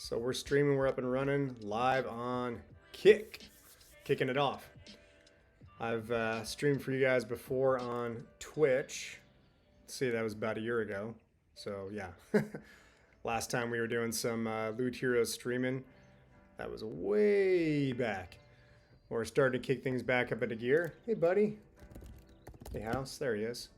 So we're streaming, we're up and running live on kicking it off. I've streamed for you guys before on Twitch. Let's see, that was about a year ago. So yeah, last time we were doing some Loot Heroes streaming, that was way back. We're starting to kick things back up into gear. Hey, buddy. Hey, House. There he is.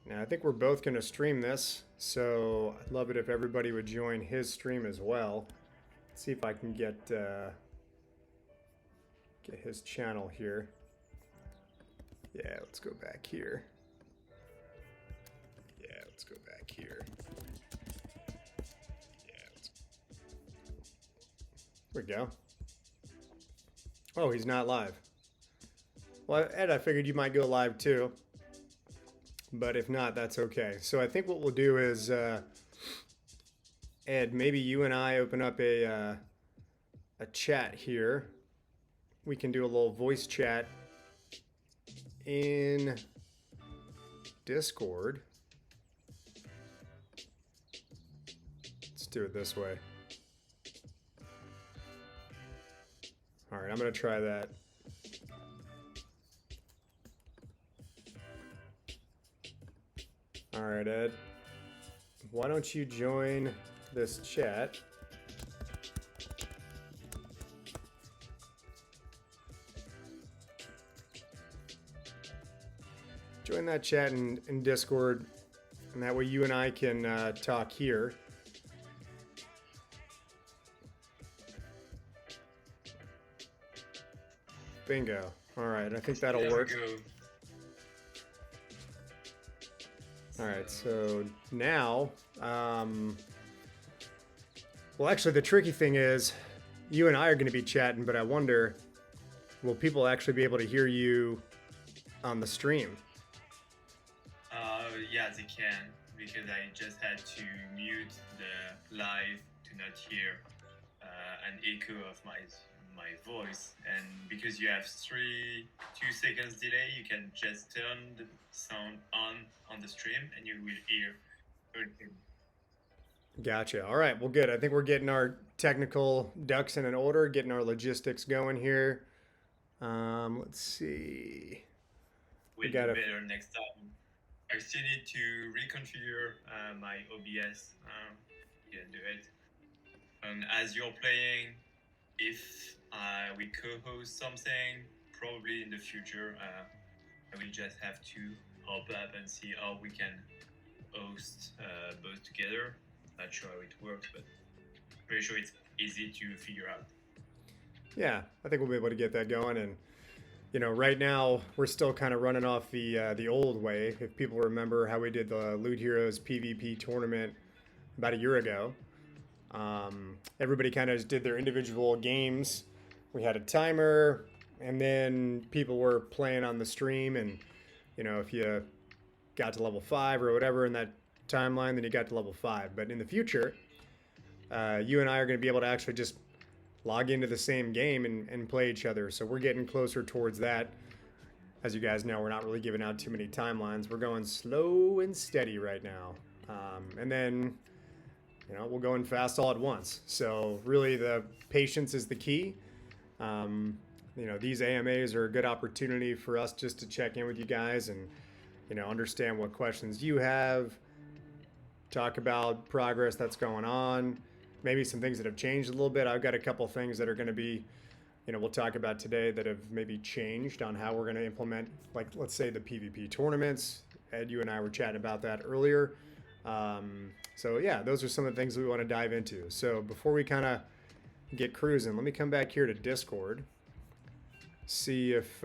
Now, I think we're both going to stream this, so I'd love it if everybody would join his stream as well. Let's see if I can get his channel here. Yeah, let's go back here. Yeah, let's go back here. Yeah, there we go. Oh, he's not live. Well, Ed, I figured you might go live too. But if not, that's okay. So I think what we'll do is, Ed, maybe you and I open up a chat here. We can do a little voice chat in Discord. Let's do it this way. All right, I'm going to try that. All right, Ed, why don't you join this chat? Join that chat in Discord, and that way you and I can talk here. Bingo. All right, I think that'll work. All right, so now, well, actually, the tricky thing is you and I are going to be chatting, but I wonder, will people actually be able to hear you on the stream? Yeah, they can, because I just had to mute the live to not hear an echo of my voice, and because you have 2 seconds delay, you can just turn the sound on the stream and you will hear everything. Gotcha. All right, well, good. I think we're getting our technical ducks in an order, getting our logistics going here. Let's see. We'll do better next time. I still need to reconfigure my OBS. Didn't do it. And as you're playing, if we co-host something, probably in the future, I will just have to hop up and see how we can host both together. Not sure how it works, but pretty sure it's easy to figure out. Yeah, I think we'll be able to get that going. And you know, right now we're still kind of running off the old way. If people remember how we did the Loot Heroes PvP tournament about a year ago, everybody kind of just did their individual games. We had a timer, and then people were playing on the stream. And you know, if you got to level 5 or whatever in that timeline, then you got to level 5. But in the future, you and I are going to be able to actually just log into the same game and play each other. So we're getting closer towards that. As you guys know, we're not really giving out too many timelines. We're going slow and steady right now. And then, you know, we'll go in fast all at once. So really the patience is the key. You know, these AMAs are a good opportunity for us just to check in with you guys and, you know, understand what questions you have, talk about progress that's going on, maybe some things that have changed a little bit. I've got a couple things that are going to be, you know, we'll talk about today that have maybe changed on how we're going to implement, like, let's say the PvP tournaments. Ed, you and I were chatting about that earlier. So yeah, those are some of the things we want to dive into. So before we kind of get cruising, let me come back here to Discord, see if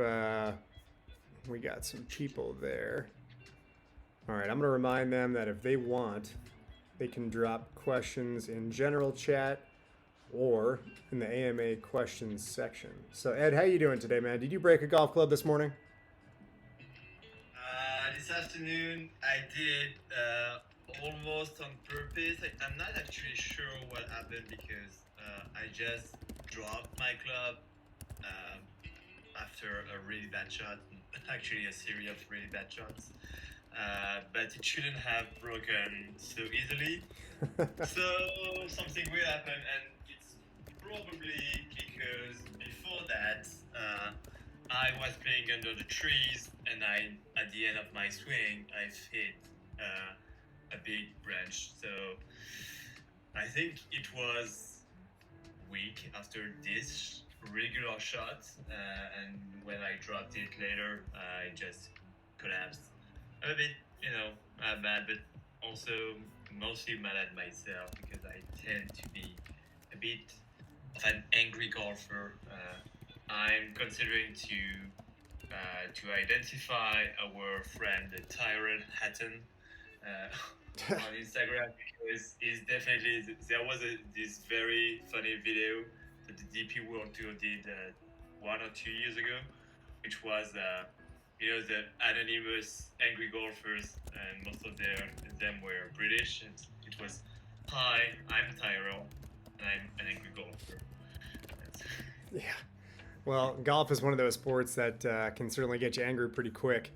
we got some people there. All right, I'm going to remind them that if they want, they can drop questions in general chat or in the AMA questions section. So Ed, how you doing today, man? Did you break a golf club this morning? This afternoon I did almost on purpose. I'm not actually sure what happened because I just dropped my club after a really bad shot, actually a series of really bad shots. but it shouldn't have broken so easily. So something will happen, and it's probably because before that, I was playing under the trees, and at the end of my swing, I've hit a big branch. So I think it was week after this regular shot, and when I dropped it later, I just collapsed. I'm a bit, mad, but also mostly mad at myself because I tend to be a bit of an angry golfer. I'm considering to identify our friend the Tyrant Hatton on Instagram because he's definitely there was this very funny video that the DP World Tour did 1 or 2 years ago, which was the anonymous angry golfers, and most of them were British. And it was, "Hi, I'm Tyrell, and I'm an angry golfer." Yeah. Well, golf is one of those sports that can certainly get you angry pretty quick.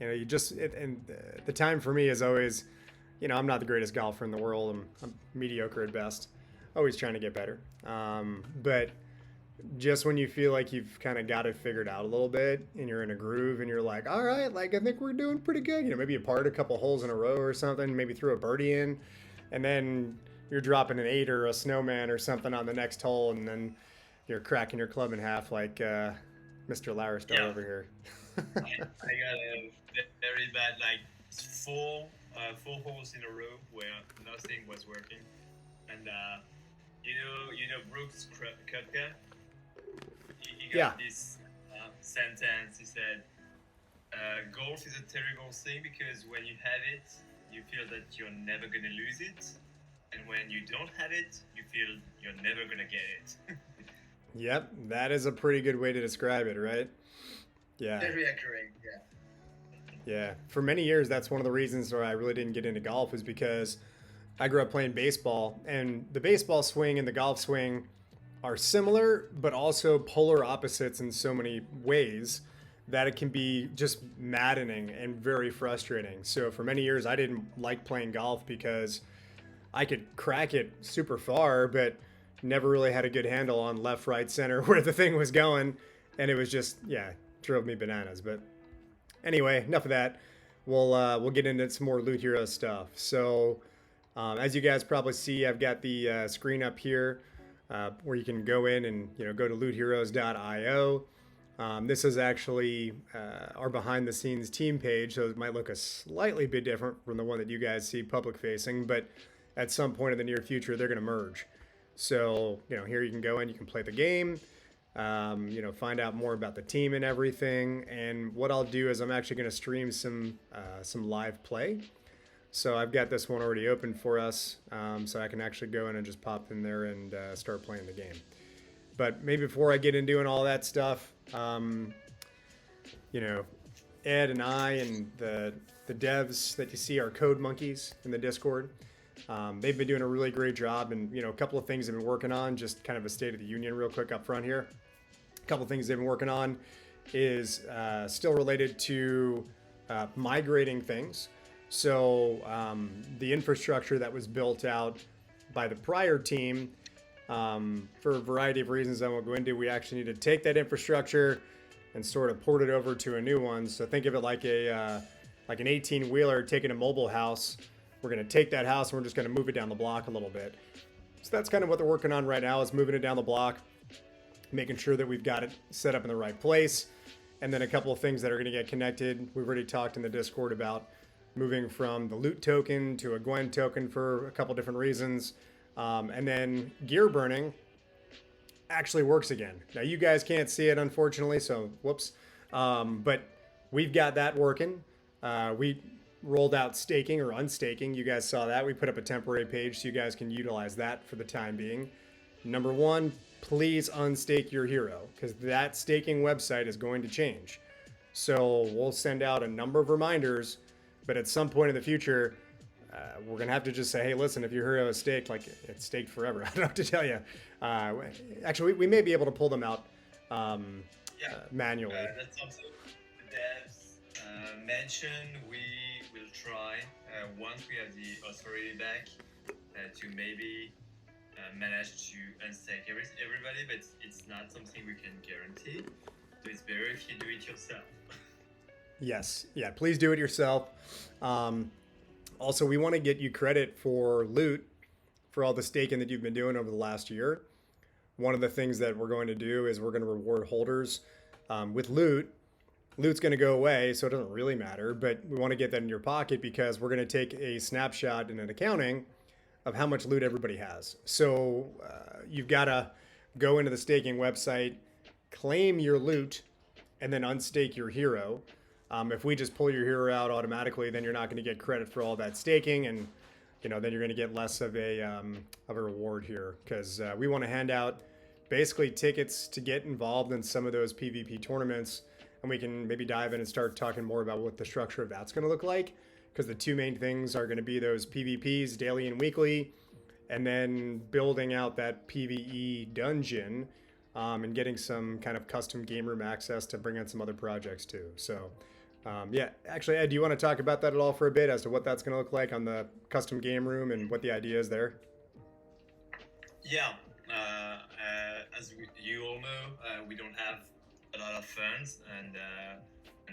You just and the time for me is always, I'm not the greatest golfer in the world. I'm mediocre at best. Always trying to get better. But just when you feel like you've kind of got it figured out a little bit and you're in a groove and you're like, all right, like I think we're doing pretty good. Maybe you part a couple holes in a row or something, maybe throw a birdie in, and then you're dropping an 8 or a snowman or something on the next hole, and then you're cracking your club in half like Mr. Lauerstar over here. I got a very bad, like four holes in a row where nothing was working, and Brooks Koepka. He got this sentence. He said, "Golf is a terrible thing because when you have it, you feel that you're never gonna lose it, and when you don't have it, you feel you're never gonna get it." Yep, that is a pretty good way to describe it, right? Yeah. Very accurate. Yeah. Yeah. For many years, that's one of the reasons why I really didn't get into golf is because I grew up playing baseball, and the baseball swing and the golf swing are similar, but also polar opposites in so many ways that it can be just maddening and very frustrating. So for many years, I didn't like playing golf because I could crack it super far, but never really had a good handle on left, right, center where the thing was going. And it was just, drove me bananas. But anyway, enough of that. We'll get into some more Loot Hero stuff. So as you guys probably see, I've got the screen up here where you can go in and go to lootheroes.io. This is actually our behind the scenes team page, so it might look a slightly bit different from the one that you guys see public facing, but at some point in the near future, they're going to merge. So, here you can go in, you can play the game, find out more about the team and everything. And what I'll do is I'm actually going to stream some live play. So I've got this one already open for us, so I can actually go in and just pop in there and start playing the game. But maybe before I get into doing all that stuff, Ed and I and the devs that you see are code monkeys in the Discord. They've been doing a really great job, and a couple of things they've been working on. Just kind of a state of the union, real quick up front here. A couple of things they've been working on is still related to migrating things. So the infrastructure that was built out by the prior team, for a variety of reasons I won't go into, we actually need to take that infrastructure and sort of port it over to a new one. So think of it like an 18-wheeler taking a mobile house. We're going to take that house and we're just going to move it down the block a little bit. So that's kind of what they're working on right now, is moving it down the block, making sure that we've got it set up in the right place. And then a couple of things that are going to get connected. We've already talked in the Discord about moving from the loot token to a Gwen token for a couple different reasons. And then gear burning actually works again. Now you guys can't see it, unfortunately, so whoops. But we've got that working. We rolled out staking or unstaking. You guys saw that. We put up a temporary page so you guys can utilize that for the time being. Number one, please unstake your hero, because that staking website is going to change. So we'll send out a number of reminders, but at some point in the future, we're going to have to just say, hey, listen, if your hero is staked, like it's staked forever. I don't know what to tell you. Actually, we may be able to pull them out manually. That's something the devs mentioned. we'll try once we have the authority back to maybe manage to unstake everybody, but it's not something we can guarantee. So it's better if you do it yourself. Yes, yeah, please do it yourself. Also, we want to get you credit for loot for all the staking that you've been doing over the last year. One of the things that we're going to do is we're going to reward holders with loot. Loot's going to go away, so it doesn't really matter, but we want to get that in your pocket because we're going to take a snapshot in an accounting of how much loot everybody has. So you've got to go into the staking website, claim your loot, and then unstake your hero. If we just pull your hero out automatically, then you're not going to get credit for all that staking, and then you're going to get less of a reward here because we want to hand out basically tickets to get involved in some of those PvP tournaments, and we can maybe dive in and start talking more about what the structure of that's going to look like. Because the two main things are going to be those PvPs, daily and weekly, and then building out that PvE dungeon and getting some kind of custom game room access to bring in some other projects too. So, yeah, actually, Ed, do you want to talk about that at all for a bit as to what that's going to look like on the custom game room and what the idea is there? Yeah, as you all know, we don't have a lot of funds, and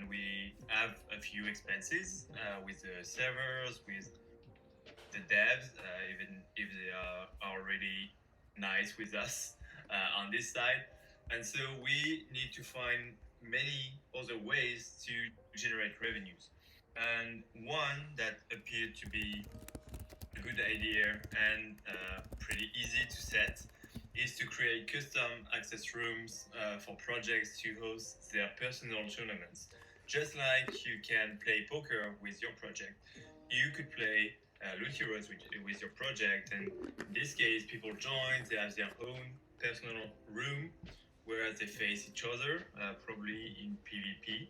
we have a few expenses with the servers, with the devs, even if they are already nice with us on this side. And so we need to find many other ways to generate revenues. And one that appeared to be a good idea and pretty easy to set is to create custom access rooms for projects to host their personal tournaments. Just like you can play poker with your project, you could play Loot Heroes with your project, and in this case, people join, they have their own personal room where they face each other, probably in PvP.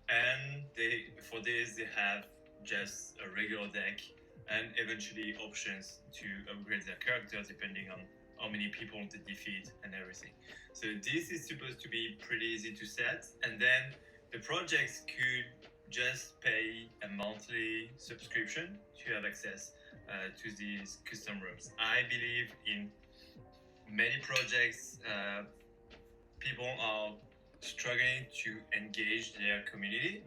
And for this, they have just a regular deck and eventually options to upgrade their characters depending on how many people they defeat and everything. So this is supposed to be pretty easy to set, and then the projects could just pay a monthly subscription to have access to these custom rooms. I believe in many projects, people are struggling to engage their community.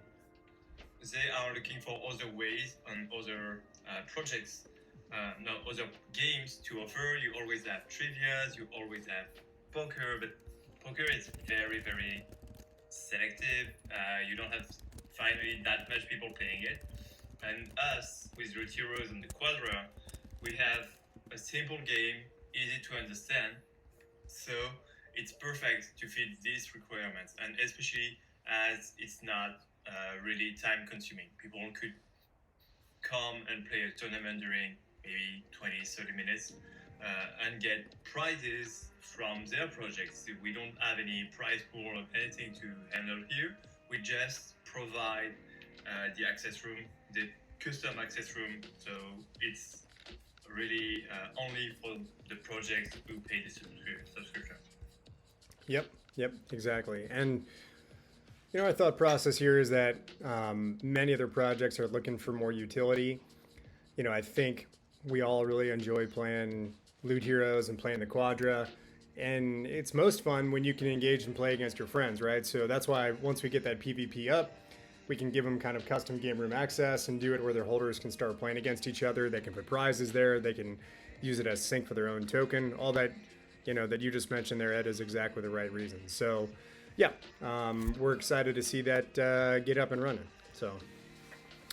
They are looking for other ways and other projects, other games to offer. You always have trivias, you always have poker, but poker is very, very selective. You don't have finally that much people playing it. And us, with Loot Heroes and the Quadra, we have a simple game, easy to understand. So it's perfect to fit these requirements, and especially as it's not really time consuming. People could come and play a tournament during maybe 20-30 minutes and get prizes from their projects. We don't have any prize pool or anything to handle here. We just provide the access room, the custom access room, so it's really only for the projects who pay the subscription. Yep, exactly. And our thought process here is that many other projects are looking for more utility. I think we all really enjoy playing Loot Heroes and playing the Quadra, and it's most fun when you can engage and play against your friends, right? So that's why once we get that PvP up, we can give them kind of custom game room access and do it where their holders can start playing against each other. They can put prizes there. They can use it as sync for their own token. All that, that you just mentioned there, Ed, is exactly the right reason. So, yeah, we're excited to see that get up and running. So,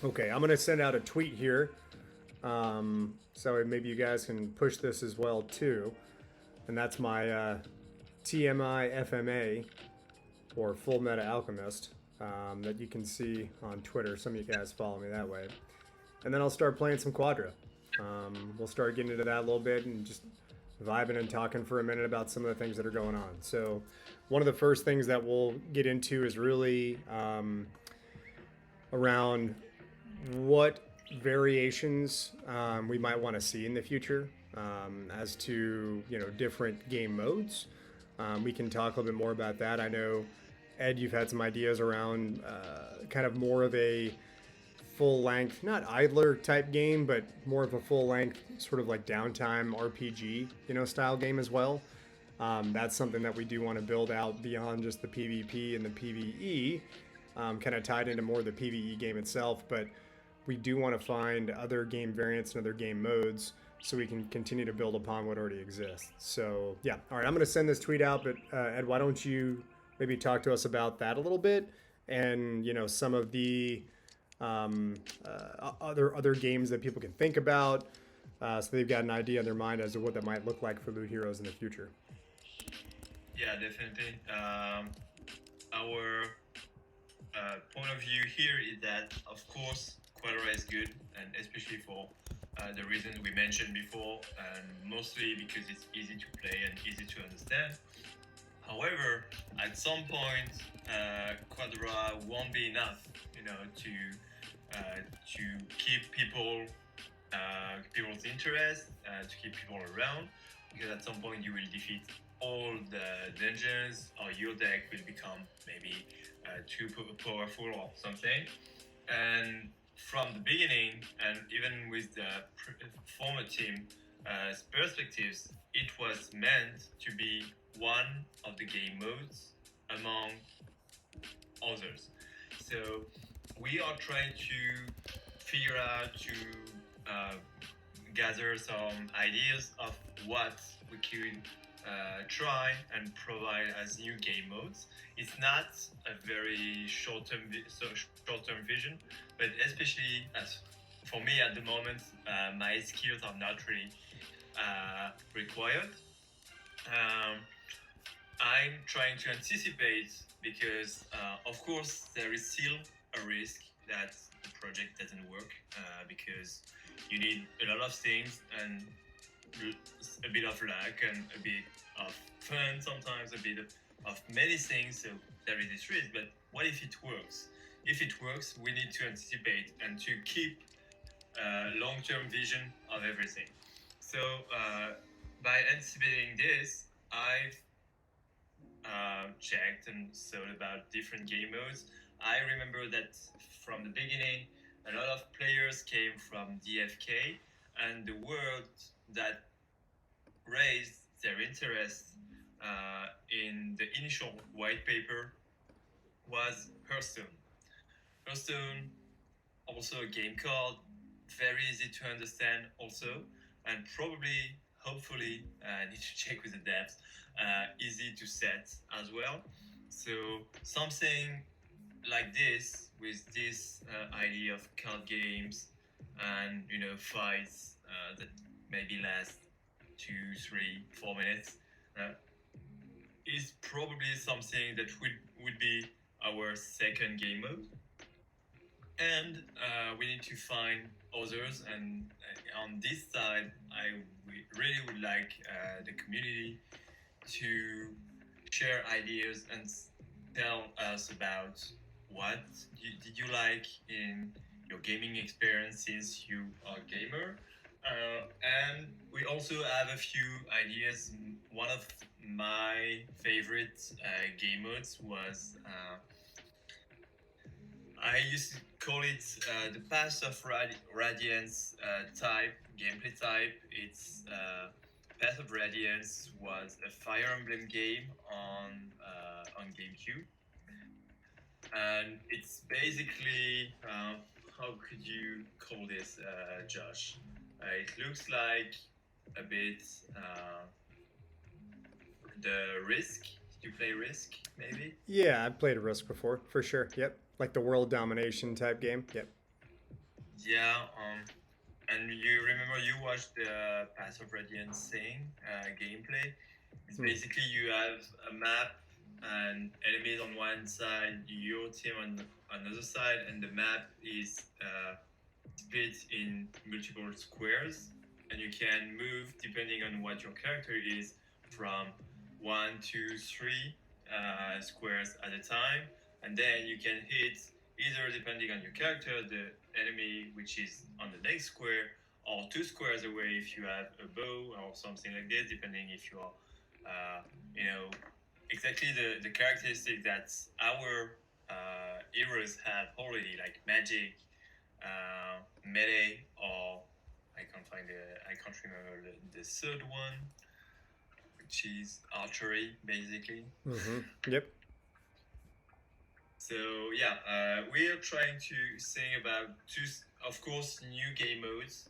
okay, I'm going to send out a tweet here. So maybe you guys can push this as well, too. And that's my TMI FMA, or Full Meta Alchemist, that you can see on Twitter. Some of you guys follow me that way. And then I'll start playing some Quadra. We'll start getting into that a little bit and just vibing and talking for a minute about some of the things that are going on. So one of the first things that we'll get into is really around what variations we might want to see in the future as to different game modes. We can talk a little bit more about that. I know, Ed, you've had some ideas around kind of more of a full length, not idler type game, but more of a full length sort of like downtime RPG, style game as well. That's something that we do want to build out beyond just the PvP and the PvE, kind of tied into more of the PvE game itself. But we do want to find other game variants and other game modes so we can continue to build upon what already exists. So yeah, all right, I'm going to send this tweet out, but Ed, why don't you maybe talk to us about that a little bit, and some of the other games that people can think about, so they've got an idea in their mind as to what that might look like for Loot Heroes in the future. Yeah, definitely. Our point of view here is that, of course, Quadra is good, and especially for the reasons we mentioned before, and mostly because it's easy to play and easy to understand. However, at some point, Quadra won't be enough, to keep people's interest, to keep people around, because at some point you will defeat all the dungeons, or your deck will become maybe too powerful or something. And from the beginning, and even with the former team perspectives, it was meant to be one of the game modes among others. So we are trying to figure out to gather some ideas of what we could try and provide as new game modes. It's not a very short-term vision, but especially as for me at the moment, my skills are not really required. Um, I'm trying to anticipate because, of course, there is still a risk that the project doesn't work because you need a lot of things and a bit of luck and a bit of fun sometimes, a bit of many things. So there is this risk. But what if it works? If it works, we need to anticipate and to keep long-term vision of everything. So by anticipating this, I've checked and thought about different game modes. I remember that from the beginning, a lot of players came from DFK, and the word that raised their interest in the initial white paper was Hearthstone. Hearthstone, also a game card, very easy to understand also, and probably, hopefully, I need to check with the devs, easy to set as well. So something like this, with this idea of card games and fights that maybe last 2, 3, 4 minutes, is probably something that would be our second game mode. And we need to find others, and on this side really would like the community to share ideas and tell us about what did you like in your gaming experience since you are a gamer. And we also have a few ideas. One of my favorite game modes was I used to call it the Path of Radiance type, gameplay type. It's Path of Radiance was a Fire Emblem game on GameCube, and it's basically how could you call this, Josh? It looks like a bit the Risk. Did you play Risk, maybe? Yeah, I've played a Risk before, for sure. Yep, like the world domination type game. Yep. Yeah. And you remember you watched the Path of Radiance thing gameplay. It's basically you have a map and enemies on one side, your team on another side, and the map is split in multiple squares, and you can move depending on what your character is from 1, 2, 3 squares at a time, and then you can hit either depending on your character the enemy which is on the next square, or 2 squares away if you have a bow or something like this, depending if you are exactly the characteristic that our heroes have already, like magic, melee, or I can't remember the third one, which is archery, basically. Yep. So yeah, we are trying to think about two, of course, new game modes,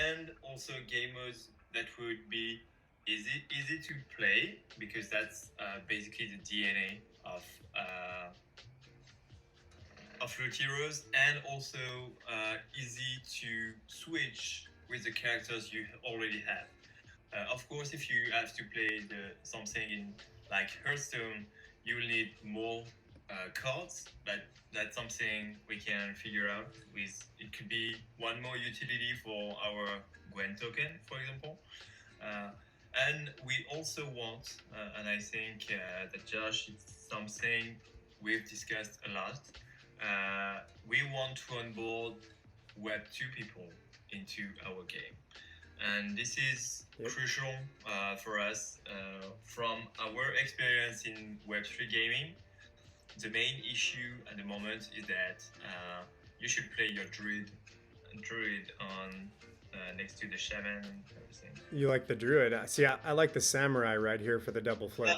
and also game modes that would be easy to play, because that's basically the DNA of Loot Heroes, and also easy to switch with the characters you already have. Of course, if you have to play something in like Hearthstone, you will need more cards, but that's something we can figure out with. It could be one more utility for our Gwen token, for example. Uh, and we also want, and I think that Josh, it's something we've discussed a lot. We want to onboard Web 2 people into our game. And this is crucial for us from our experience in Web3 gaming. The main issue at the moment is that you should play your druid on next to the shaman and everything. You like the druid? See, I like the samurai right here for the double flip.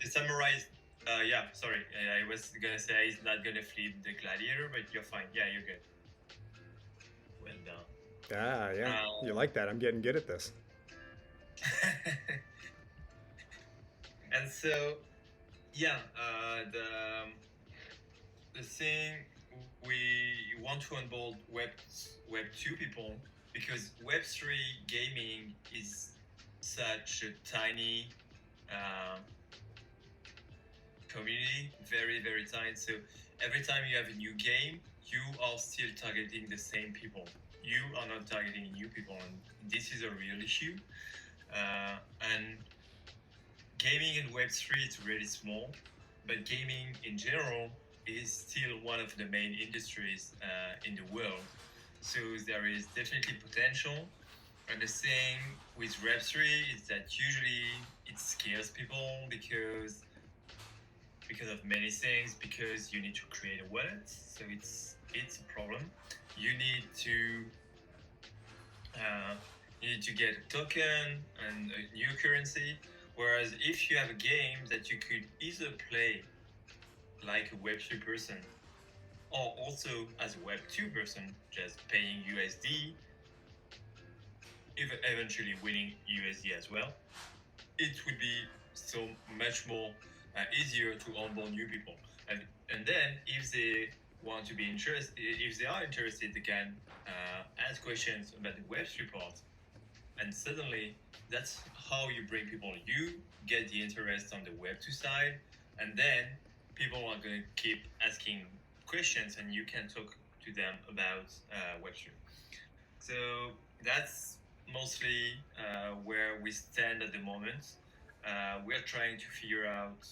The samurai is, yeah, sorry. I was gonna say he's not gonna flip the gladiator, but you're fine. Yeah, you're good. Well done. Ah, yeah. You like that. I'm getting good at this. And so, yeah, the thing we want to onboard Web 2 people, because Web 3 gaming is such a tiny community, very, very tiny. So every time you have a new game, you are still targeting the same people. You are not targeting new people, and this is a real issue. And gaming in Web3 is really small, but gaming in general is still one of the main industries in the world. So there is definitely potential. And the thing with Web3 is that usually it scares people because of many things, because you need to create a wallet, so it's a problem. You need to get a token and a new currency. Whereas if you have a game that you could either play like a Web3 person, or also as a Web2 person, just paying USD, eventually winning USD as well, it would be so much more easier to onboard new people. And then if they want to be interested, if they are interested, they can ask questions about the Web3 part. And suddenly, that's how you bring people. You get the interest on the Web2 side, and then people are going to keep asking questions, and you can talk to them about Web3. So that's mostly where we stand at the moment. We're trying to figure out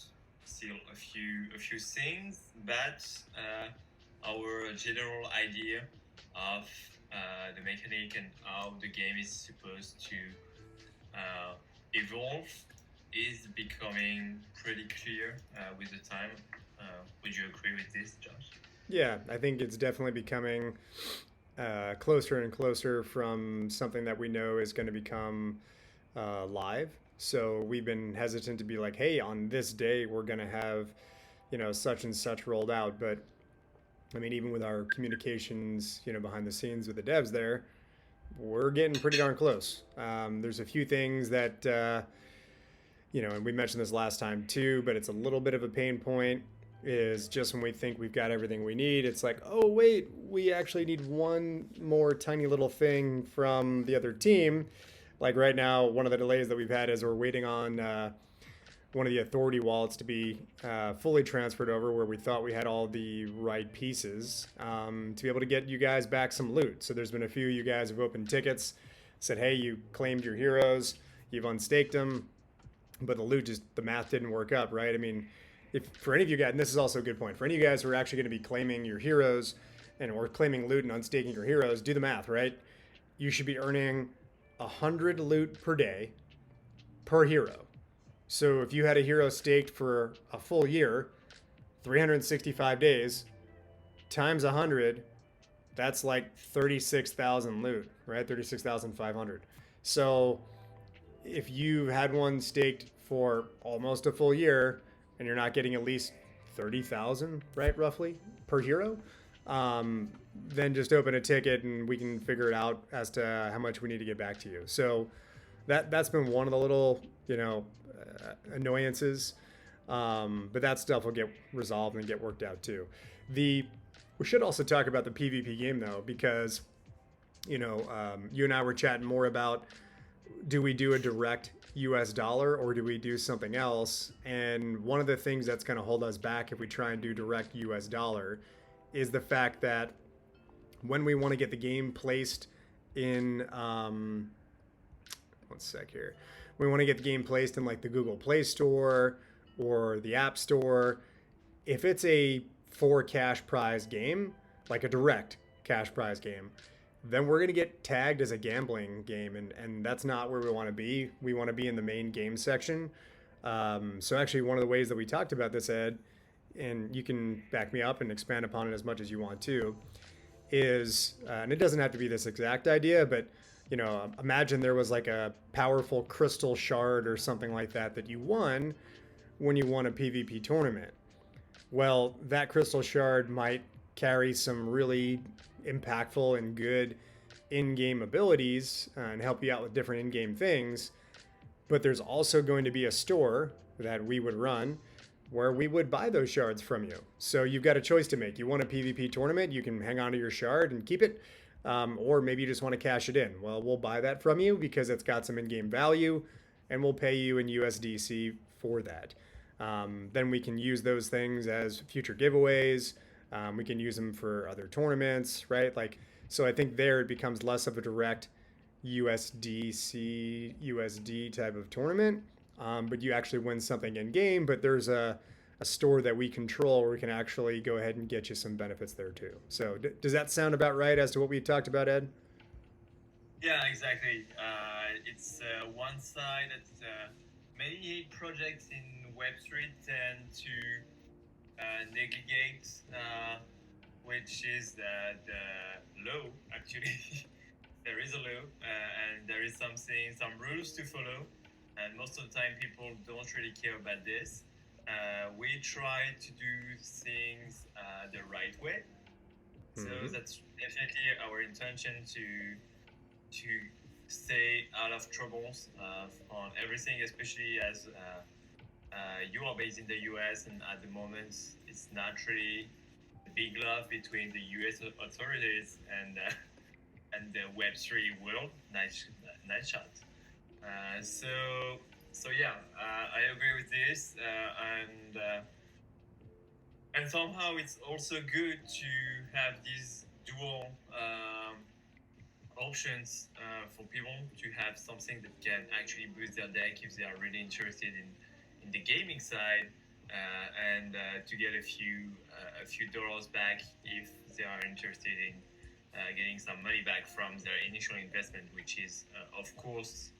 still a few things, but our general idea of the mechanic and how the game is supposed to evolve is becoming pretty clear with the time. Would you agree with this, Josh? Yeah, I think it's definitely becoming closer and closer from something that we know is going to become live. So we've been hesitant to be like, hey, on this day we're going to have, such and such rolled out. But I mean, even with our communications, behind the scenes with the devs there, we're getting pretty darn close. There's a few things that, and we mentioned this last time too, but it's a little bit of a pain point. Is just when we think we've got everything we need, it's like, oh wait, we actually need one more tiny little thing from the other team. Like right now, one of the delays that we've had is we're waiting on one of the authority wallets to be fully transferred over, where we thought we had all the right pieces to be able to get you guys back some loot. So there's been a few of you guys who've opened tickets, said, hey, you claimed your heroes, you've unstaked them, but the math didn't work up, right? I mean, if for any of you guys, and this is also a good point, for any of you guys who are actually going to be claiming your heroes or claiming loot and unstaking your heroes, do the math, right? You should be earning 100 loot per day per hero. So if you had a hero staked for a full year, 365 days, times 100, that's like 36,000 loot, right? 36,500. So if you had one staked for almost a full year and you're not getting at least 30,000, right, roughly per hero, um, then just open a ticket and we can figure it out as to how much we need to get back to you. So that's been one of the little, annoyances. But that stuff will get resolved and get worked out too. The We should also talk about the PvP game though, because you and I were chatting more about, do we do a direct US dollar or do we do something else? And one of the things that's going to hold us back if we try and do direct US dollar is the fact that when we want to get the game placed in, one sec here, we want to get the game placed in like the Google Play Store or the App Store. If it's a for cash prize game, like a direct cash prize game, then we're going to get tagged as a gambling game, and that's not where we want to be. We want to be in the main game section. So actually, one of the ways that we talked about this, Ed, and you can back me up and expand upon it as much as you want to, is, and it doesn't have to be this exact idea, but imagine there was like a powerful crystal shard or something like that that you won when you won a PvP tournament. Well, that crystal shard might carry some really impactful and good in-game abilities and help you out with different in-game things. But there's also going to be a store that we would run where we would buy those shards from you. So you've got a choice to make. You want a PvP tournament, you can hang on to your shard and keep it. Or maybe you just want to cash it in. Well, we'll buy that from you because it's got some in-game value, and we'll pay you in USDC for that. Then we can use those things as future giveaways. We can use them for other tournaments, right? So I think there it becomes less of a direct USD type of tournament, but you actually win something in game. But there's a store that we control where we can actually go ahead and get you some benefits there too. So does that sound about right as to what we talked about, Ed? Yeah, exactly. It's one side that many projects in Web3 tend to negligate, which is the law. Actually, there is a law, and there is some rules to follow, and most of the time people don't really care about this. We try to do things the right way, so that's definitely our intention to stay out of troubles on everything, especially as you are based in the US, and at the moment it's not really a big love between the US authorities and the Web3 world. Nice shot. So yeah, I agree with this, and somehow it's also good to have these dual options for people to have something that can actually boost their deck if they are really interested in the gaming side, and to get a few dollars back if they are interested in getting some money back from their initial investment, which is of course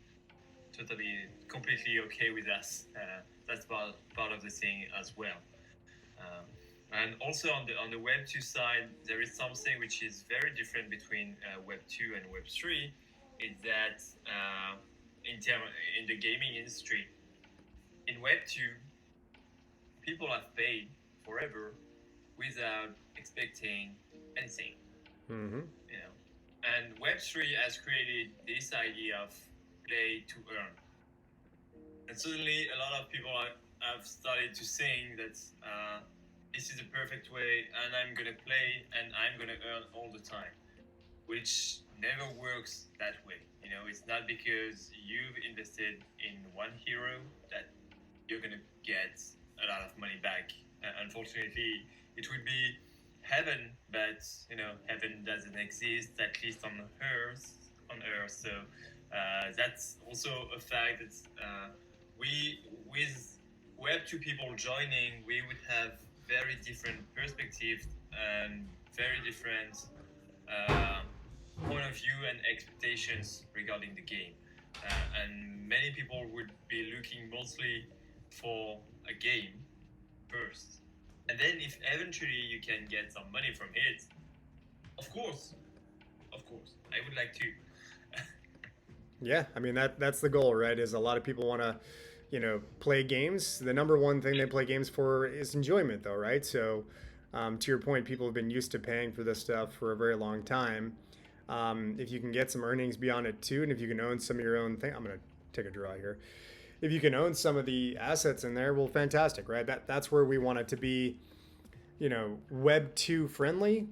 totally completely okay with us. That's part of the thing as well. And also on the Web 2 side, there is something which is very different between Web 2 and Web 3. Is that in the gaming industry, in Web 2, people have paid forever without expecting anything. And Web 3 has created this idea of play to earn. And suddenly a lot of people have started to think that this is a perfect way, and I'm gonna play and I'm gonna earn all the time, which never works that way. It's not because you've invested in one hero that you're gonna get a lot of money back. Unfortunately, it would be heaven, but heaven doesn't exist, at least on Earth. So that's also a fact that we, with Web2 people joining, we would have very different perspectives and very different point of view and expectations regarding the game. And many people would be looking mostly for a game first. And then if eventually you can get some money from it, Of course, of course, I would like to. Yeah, I mean that's the goal, right? Is a lot of people want to, play games. The number one thing they play games for is enjoyment, though, right? So, to your point, people have been used to paying for this stuff for a very long time. If you can get some earnings beyond it too, and if you can own some of your own thing, I'm gonna take a draw here. If you can own some of the assets in there, well, fantastic, right? That's where we want it to be, Web 2 friendly,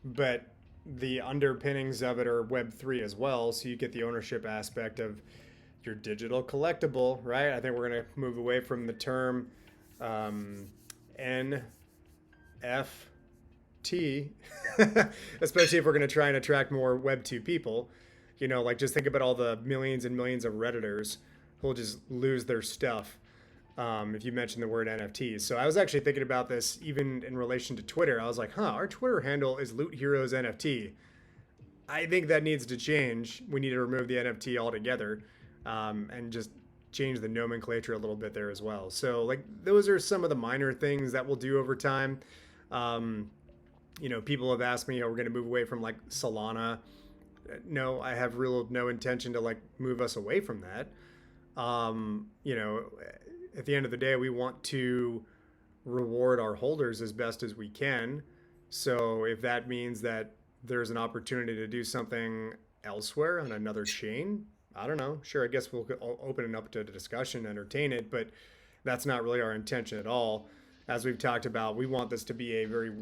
but the underpinnings of it are Web 3 as well. So you get the ownership aspect of your digital collectible, right? I think we're going to move away from the term um, NFT, especially if we're going to try and attract more Web 2 people. Like just think about all the millions and millions of Redditors who'll just lose their stuff if you mention the word NFTs. So I was actually thinking about this even in relation to Twitter. I was like, our Twitter handle is Loot Heroes NFT. I think that needs to change. We need to remove the NFT altogether and just change the nomenclature a little bit there as well. So, like, those are some of the minor things that we'll do over time. Um, people have asked me, we're going to move away from like Solana. No, I have no intention to like move us away from that. Um, you know, at the end of the day, we want to reward our holders as best as we can. So if that means that there's an opportunity to do something elsewhere on another chain, I don't know. Sure, I guess we'll open it up to the discussion, entertain it, but that's not really our intention at all. As we've talked about, we want this to be a very,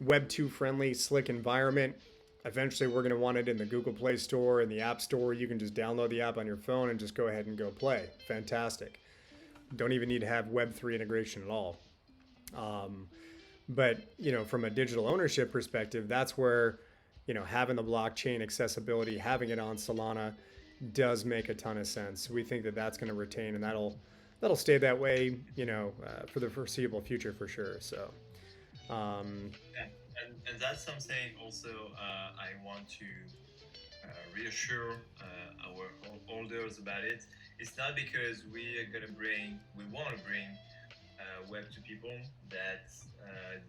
Web 2 friendly, slick environment. Eventually, we're going to want it in the Google Play Store and the App Store. You can just download the app on your phone and just go ahead and go play. Fantastic. Don't even need to have Web3 integration at all. Um, but from a digital ownership perspective, that's where having the blockchain accessibility, having it on Solana, does make a ton of sense. We think that that's going to retain, and that'll stay that way, for the foreseeable future for sure. So, Yeah, and that's something also I want to reassure our holders about it. It's not because we want to bring Web to people that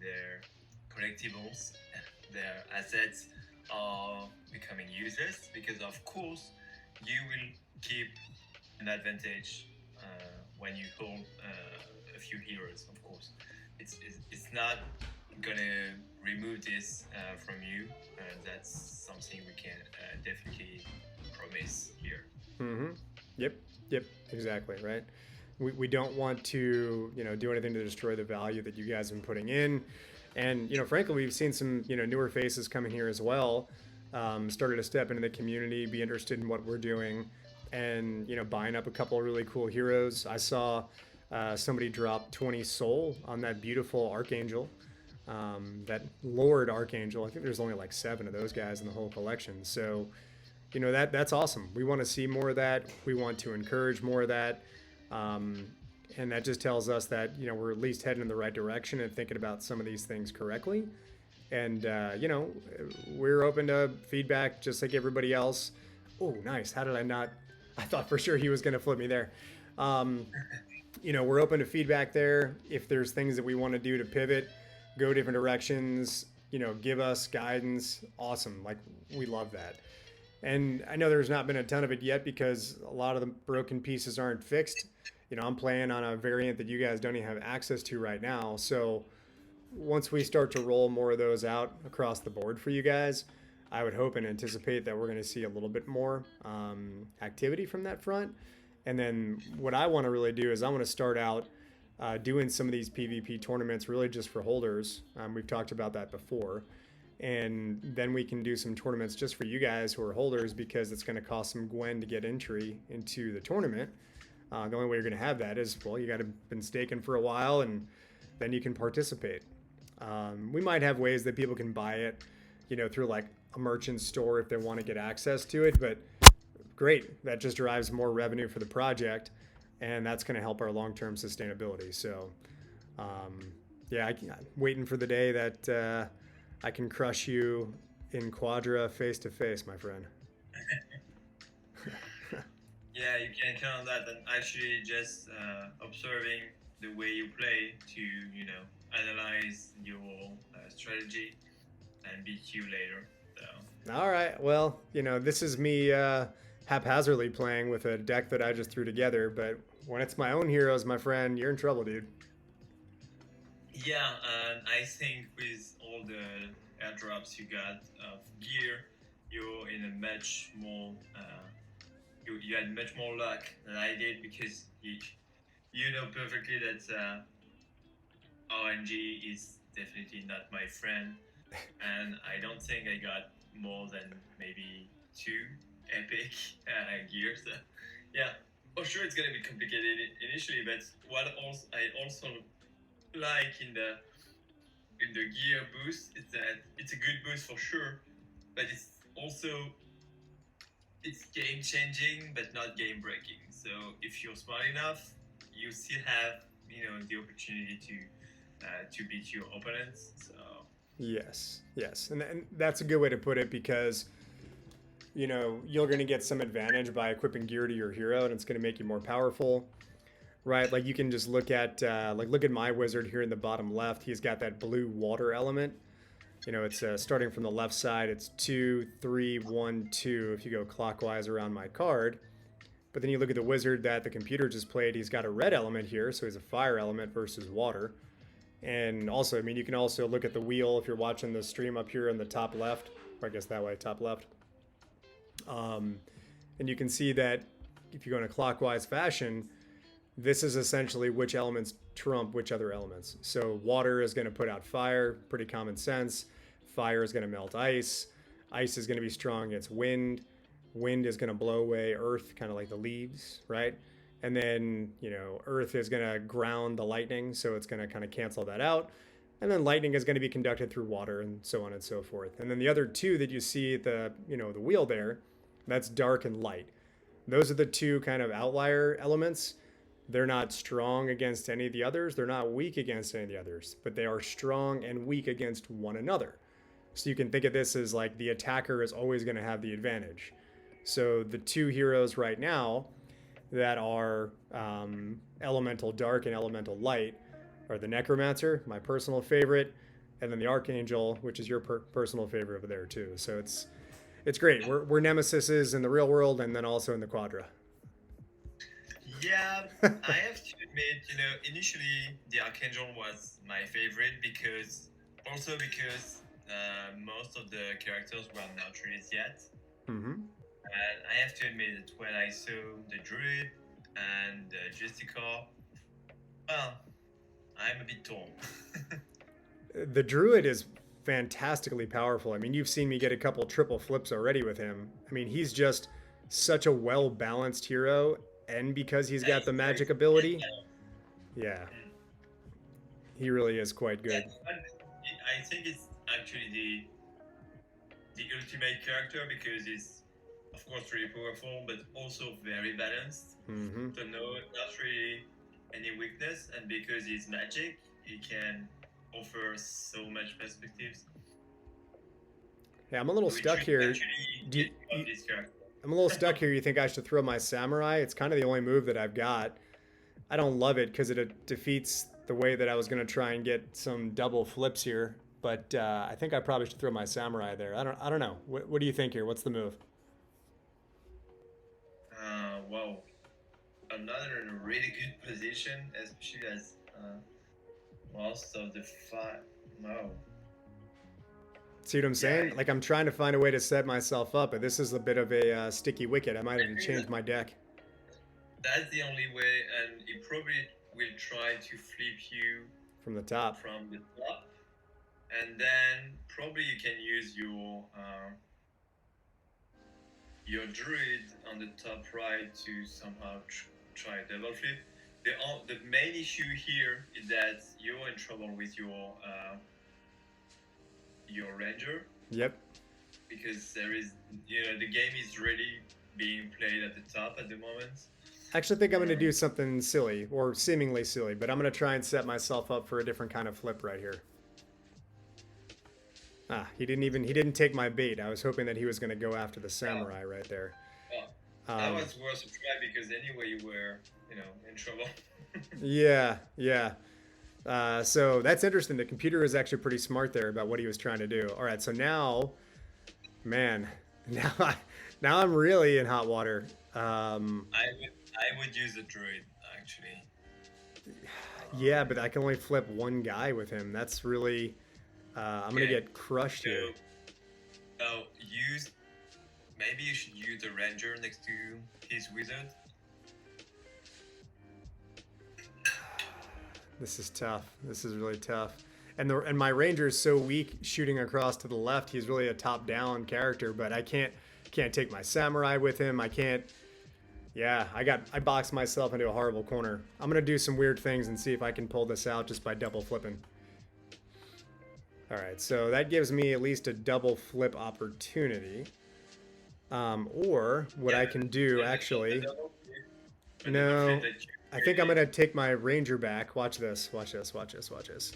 their collectibles, their assets are becoming useless. Because of course, you will keep an advantage when you hold a few heroes. Of course, it's not gonna remove this from you. That's something we can definitely promise here. mm-hmm. Yep, exactly, right. We don't want to do anything to destroy the value that you guys have been putting in, and frankly, we've seen some newer faces coming here as well. Started to step into the community, be interested in what we're doing, and buying up a couple of really cool heroes. I saw somebody drop 20 soul on that beautiful Archangel, that Lord Archangel. I think there's only like 7 of those guys in the whole collection. So that's awesome. We want to see more of that. We want to encourage more of that. And that just tells us that we're at least heading in the right direction and thinking about some of these things correctly. And we're open to feedback just like everybody else. Oh, nice. How did I not? I thought for sure he was going to flip me there. Um, we're open to feedback there. If there's things that we want to do to pivot, go different directions, give us guidance. Awesome. Like, we love that. And I know there's not been a ton of it yet because a lot of the broken pieces aren't fixed. I'm playing on a variant that you guys don't even have access to right now. So once we start to roll more of those out across the board for you guys, I would hope and anticipate that we're going to see a little bit more activity from that front. And then what I want to really do is I want to start out doing some of these PvP tournaments really just for holders. We've talked about that before. And then we can do some tournaments just for you guys who are holders because it's going to cost some Gwen to get entry into the tournament. The only way you're going to have that is, well, you got to been staking for a while and then you can participate. We might have ways that people can buy it, through like a merchant store if they want to get access to it. But great, that just drives more revenue for the project, and that's going to help our long-term sustainability. So, yeah, I'm waiting for the day that I can crush you in Quadra face to face, my friend. Yeah, you can count on that. And actually, just observing the way you play to analyze your strategy and beat you later. So All right. Well, this is me haphazardly playing with a deck that I just threw together. But when it's my own heroes, my friend, you're in trouble, dude. yeah, and I think with all the airdrops you got of gear, you're in a much more you had much more luck than I did because you know perfectly that RNG is definitely not my friend, and I don't think I got more than maybe two epic gears. Yeah, for sure it's gonna be complicated initially, but what also I also like in the gear boost is that it's a good boost for sure, but it's game changing but not game breaking. So if you're smart enough, you still have the opportunity to beat your opponents. So Yes, yes, and that's a good way to put it because you're going to get some advantage by equipping gear to your hero, and it's going to make you more powerful, right? Like you can just look at my wizard here in the bottom left. He's got that blue water element. It's starting from the left side. It's 2, 3, 1, 2. If you go clockwise around my card, but then you look at the wizard that the computer just played. He's got a red element here, so he's a fire element versus water. And also, I mean, you can also look at the wheel if you're watching the stream up here in the top left, or I guess that way, top left. Um, and you can see that if you go in a clockwise fashion, this is essentially which elements trump which other elements. So water is going to put out fire, pretty common sense. Fire is going to melt ice. Ice is going to be strong against wind. Wind is going to blow away earth, kind of like the leaves, right? And then, earth is going to ground the lightning, so it's going to kind of cancel that out. And then lightning is going to be conducted through water and so on and so forth. And then the other two that you see at the wheel there, that's dark and light. Those are the two kind of outlier elements. They're not strong against any of the others. They're not weak against any of the others, but they are strong and weak against one another. So you can think of this as like the attacker is always going to have the advantage. So the two heroes right now that are elemental dark and elemental light are the necromancer, my personal favorite, and then the archangel, which is your personal favorite over there too. So it's great. We're nemesises in the real world and then also in the Quadra. yeah, I have to admit, initially the archangel was my favorite because most of the characters were not released yet. Mm-hmm. And I have to admit that when I saw the druid and the Justicar, well, I'm a bit torn. The druid is fantastically powerful. I mean, you've seen me get a couple triple flips already with him. I mean, he's just such a well balanced hero, and because he's got the magic ability, yeah, he really is quite good. I think it's actually the ultimate character because it's of course really powerful, but also very balanced. Mm-hmm. So not really any weakness, and because he's magic, he can offer so much perspectives. Yeah, I'm a little stuck here. I'm a little stuck here. You think I should throw my samurai? It's kind of the only move that I've got. I don't love it because it defeats the way that I was going to try and get some double flips here. But I think I probably should throw my samurai there. I don't know. What do you think here? What's the move? Well, I'm not in a really good position, especially as most of the fight. No. See what I'm saying? Yeah. Like I'm trying to find a way to set myself up, but this is a bit of a sticky wicket. I might have to change my deck. That's the only way, and he probably will try to flip you from the top. And then probably you can use your druid on the top right to somehow try a double flip. The main issue here is that you're in trouble with your ranger. Yep. Because there is, the game is really being played at the top at the moment. I actually think I'm going to do something silly, or seemingly silly, but I'm going to try and set myself up for a different kind of flip right here. He didn't take my bait. I was hoping that he was going to go after the samurai right there. That was worth a try because anyway you were, in trouble. Yeah. So that's interesting. The computer is actually pretty smart there about what he was trying to do. All right, so now, man, now now I'm really in hot water. Um, I would use a druid actually. yeah, but I can only flip one guy with him. That's really, I'm gonna Okay, get crushed so here. use maybe you should use the ranger next to his wizard. This is tough. This is really tough. And my ranger is so weak shooting across to the left. He's really a top down character, but I can't take my samurai with him. I can't. Yeah, I boxed myself into a horrible corner. I'm gonna do some weird things and see if I can pull this out just by double flipping. All right, so that gives me at least a double flip opportunity. Or what Yeah, I can do the actually. double flip, the double No, flip that you I think I'm created. gonna take my ranger back. Watch this. Watch this. Watch this. Watch this.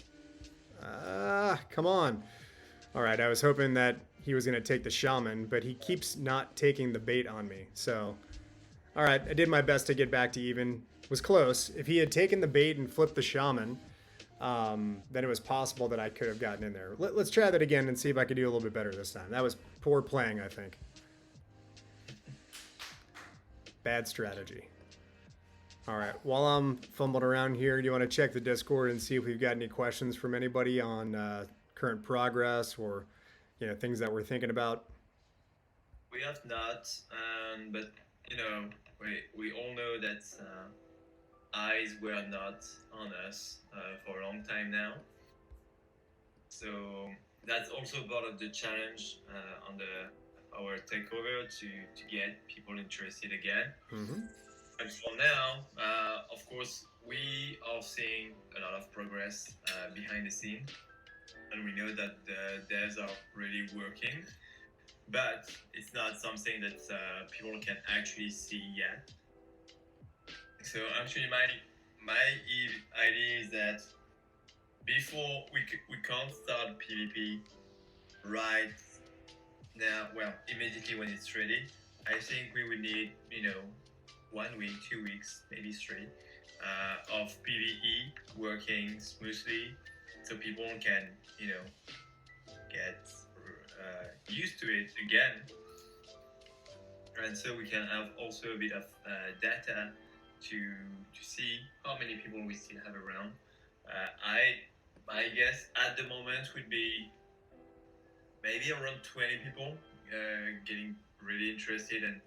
Ah, come on. All right, I was hoping that he was gonna take the shaman, but he keeps not taking the bait on me. So, all right, I did my best to get back to even. Was close. If he had taken the bait and flipped the shaman, then it was possible that I could have gotten in there. Let's try that again and see if I could do a little bit better this time. That was poor playing, I think. Bad strategy. All right. While I'm fumbling around here, do you want to check the Discord and see if we've got any questions from anybody on current progress or things that we're thinking about? We have not, but you know, we all know that eyes were not on us for a long time now. So that's also part of the challenge on our takeover to get people interested again. Mm-hmm. And for now, of course, we are seeing a lot of progress behind the scene, and we know that the devs are really working, but it's not something that people can actually see yet. So actually, my idea is that before we can't start PvP right now, well, immediately when it's ready, I think we would need 1 week, 2 weeks, maybe three, of PvE working smoothly, so people can get used to it again, and so we can have also a bit of data to see how many people we still have around. I guess at the moment would be maybe around 20 people getting really interested and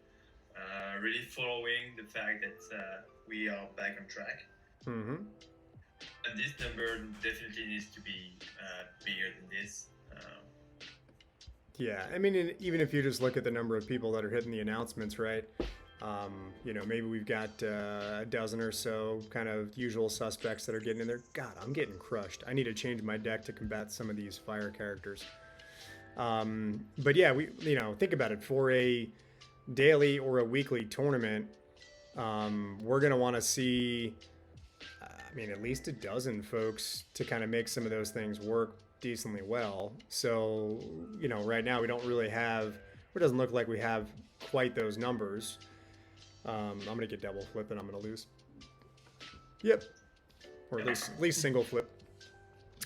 really following the fact that we are back on track. Mm-hmm. And this number definitely needs to be bigger than this. Yeah, I mean, even if you just look at the number of people that are hitting the announcements, right? Maybe we've got a dozen or so kind of usual suspects that are getting in there. God, I'm getting crushed. I need to change my deck to combat some of these fire characters. But yeah, think about it. For a daily or a weekly tournament, we're gonna want to see, I mean, at least a dozen folks to kind of make some of those things work decently well. So, right now we don't really have, it doesn't look like we have quite those numbers. I'm gonna get double flip and I'm gonna lose. Yep, or at least single flip.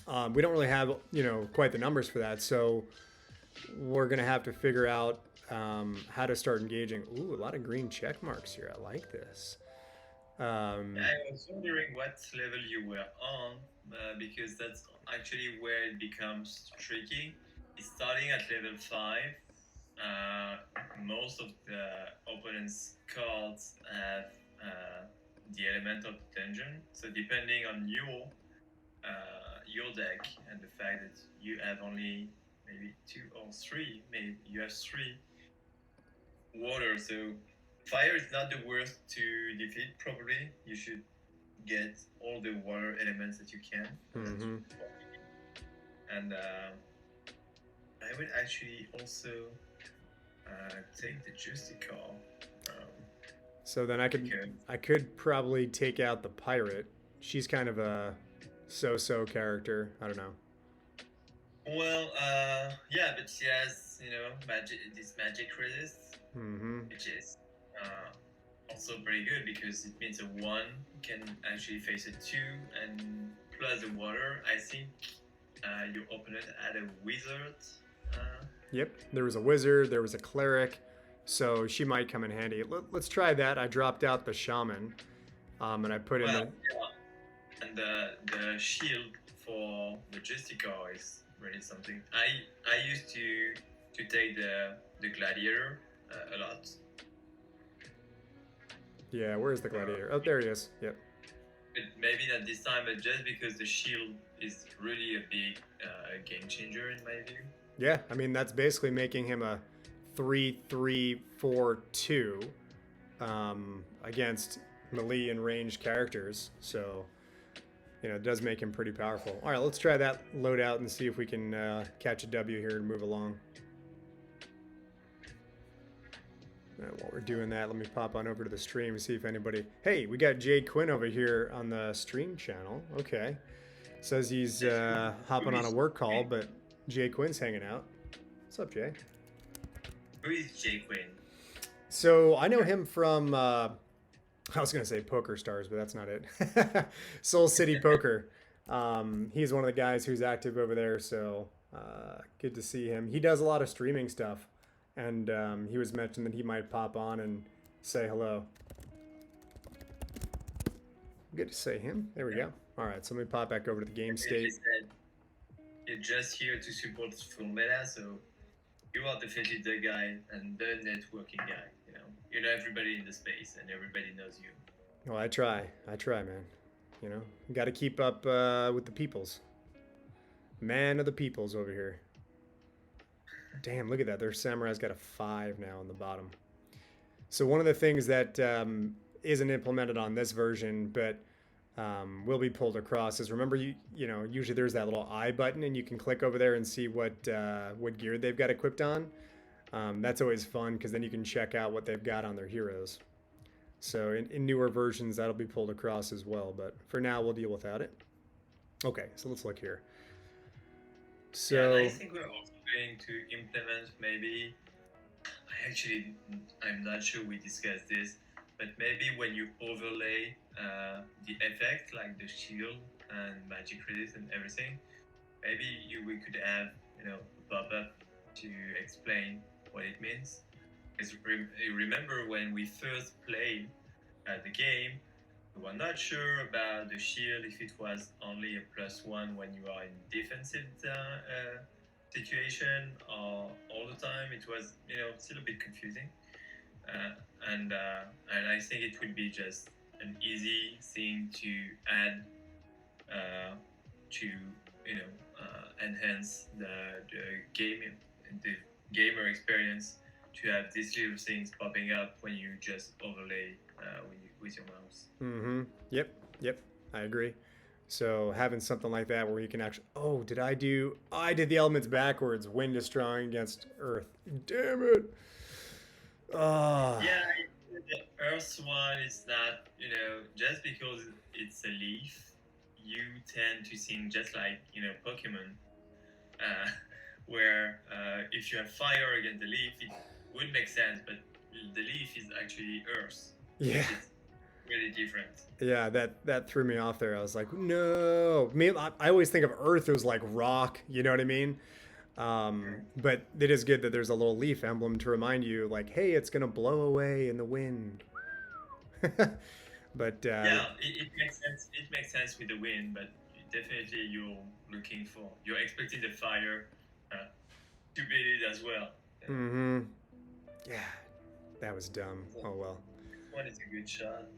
We don't really have quite the numbers for that, so we're gonna have to figure out how to start engaging. Ooh, a lot of green check marks here. I like this. I was wondering what level you were on, because that's actually where it becomes tricky. It's starting at level 5. Most of the opponent's cards have the element of dungeon. So depending on your deck and the fact that you have only maybe 2 or 3, maybe you have 3 water. So fire is not the worst to defeat. Probably you should get all the water elements that you can. Mm-hmm. And I would actually also take the Justicar. So then I could probably take out the pirate. She's kind of a so-so character. I don't know. Well, yeah, but she has, magic. This magic resist, Mm-hmm. which is uh, also pretty good because it means a 1 can actually face a 2, and plus the water, I think your opponent had a wizard. Uh, Yep, there was a wizard, there was a cleric, so she might come in handy. Let's try that. I dropped out the shaman, and I put in well, the. yeah, and the shield for the Justicar is really something. I used to take the gladiator a lot. Yeah, where's the gladiator? Oh, there he is. Yep. But maybe not this time, but just because the shield is really a big game changer in my view. Yeah, I mean that's basically making him a 3-3-4-2 against melee and ranged characters. So it does make him pretty powerful. All right, let's try that loadout and see if we can catch a W here and move along. While we're doing that, let me pop on over to the stream and see if anybody. Hey, we got Jay Quinn over here on the stream channel. Okay, says he's hopping on a work call, but Jay Quinn's hanging out. What's up, Jay? Who is Jay Quinn? So I know him from. I was gonna say Poker Stars, but that's not it. Soul City Poker. He's one of the guys who's active over there, so good to see him. He does a lot of streaming stuff, and he was mentioned that he might pop on and say hello. Good to see him. There we go. All right, so let me pop back over to the game state. You're just here to support full meta, so you are definitely the guy and the networking guy. You know everybody in the space, and everybody knows you. Well, I try, man. Got to keep up with the peoples. Man of the peoples over here. Damn, look at that. Their samurai's got a 5 now on the bottom. So one of the things that isn't implemented on this version, but will be pulled across is, remember, usually there's that little I button and you can click over there and see what gear they've got equipped on. That's always fun because then you can check out what they've got on their heroes. So in newer versions, that'll be pulled across as well. But for now, we'll deal without it. Okay, so let's look here. So yeah, I think we're also going to implement maybe. I'm not sure we discussed this, but maybe when you overlay the effect, like the shield and magic resist and everything, maybe we could have a pop-up to explain what it means. Because remember when we first played the game, we were not sure about the shield, if it was only a +1 when you are in defensive situation or all the time. It was still a bit confusing, and I think it would be just an easy thing to add to enhance the gamer experience, to have these little things popping up when you just overlay with your mouse. Mm-hmm. Yep. I agree. So having something like that where you can actually, I did the elements backwards. Wind is strong against earth. Damn it. Yeah, the earth one is not, just because it's a leaf, you tend to think just like, Pokemon, where if you have fire against the leaf, it would make sense, but the leaf is actually earth. Yeah. It's really different. Yeah, that threw me off there. I was like, no. I always think of earth as like rock, you know what I mean? But it is good that there's a little leaf emblem to remind you, like, hey, it's going to blow away in the wind. But yeah, it makes sense. It makes sense with the wind, but definitely you're expecting the fire to beat it as well. Mm-hmm. Yeah, that was dumb. Oh well. This one is a good shot.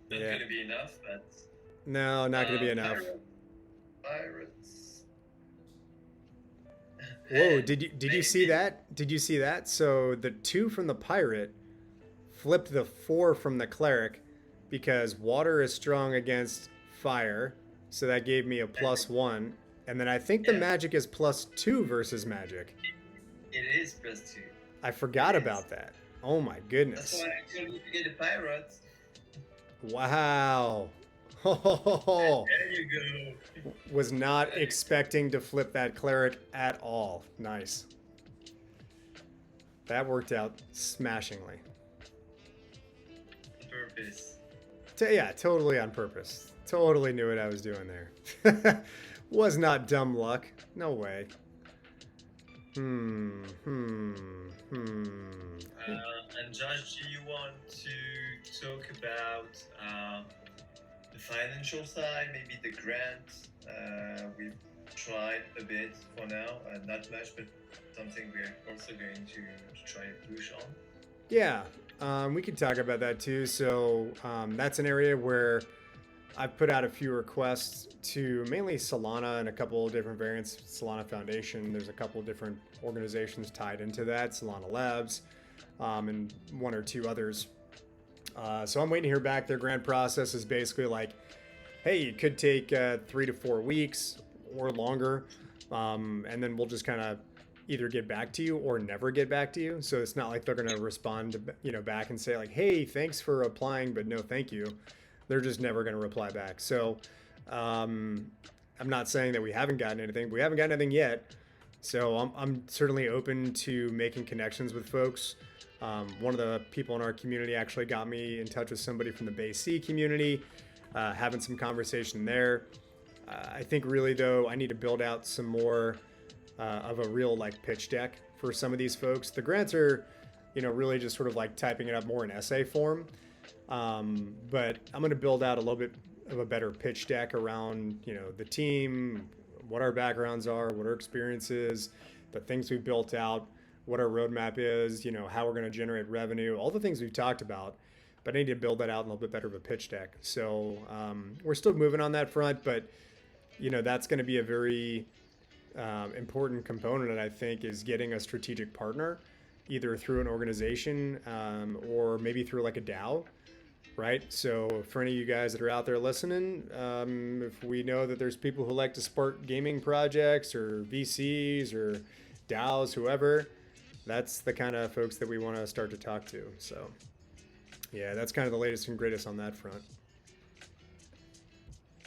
Not gonna be enough, but no, not gonna be enough. Pirates. Whoa! Did you see that? Did you see that? So the 2 from the pirate flipped the 4 from the cleric, because water is strong against fire, so that gave me a +1, and then I think the magic is +2 versus magic. It is +2. I forgot about that. Oh my goodness. That's why I told you to get the pirates. Wow. There you go. Was not expecting to flip that cleric at all. Nice. That worked out smashingly. purpose. Yeah, totally on purpose. Totally knew what I was doing there. Was not dumb luck. No way. Hmm. Hmm. Hmm. And Josh, do you want to talk about the financial side, maybe the grant? We've tried a bit for now, not much, but something we're also going to try and push on. Yeah, we could talk about that too. So that's an area where I've put out a few requests to mainly Solana and a couple of different variants. Solana Foundation. There's a couple of different organizations tied into that. Solana Labs, and one or two others. So I'm waiting to hear back. Their grant process is basically like, hey, it could take 3 to 4 weeks or longer, and then we'll just kind of either get back to you or never get back to you. So it's not like they're going to respond to, back and say like, hey, thanks for applying, but no, thank you. They're just never going to reply back. So I'm not saying that we haven't gotten anything. We haven't gotten anything yet. So I'm certainly open to making connections with folks. One of the people in our community actually got me in touch with somebody from the Bay C community, having some conversation there. I think really though, I need to build out some more of a real like pitch deck for some of these folks. The grants are, really just sort of like typing it up more in essay form. But I'm going to build out a little bit of a better pitch deck around, the team, what our backgrounds are, what our experience is, the things we've built out, what our roadmap is, how we're going to generate revenue, all the things we've talked about. But I need to build that out in a little bit better of a pitch deck. So we're still moving on that front, but that's going to be a very important component, I think, is getting a strategic partner, either through an organization or maybe through like a DAO, right? So for any of you guys that are out there listening, if we know that there's people who like to support gaming projects or VCs or DAOs, whoever, that's the kind of folks that we want to start to talk to. So yeah, that's kind of the latest and greatest on that front.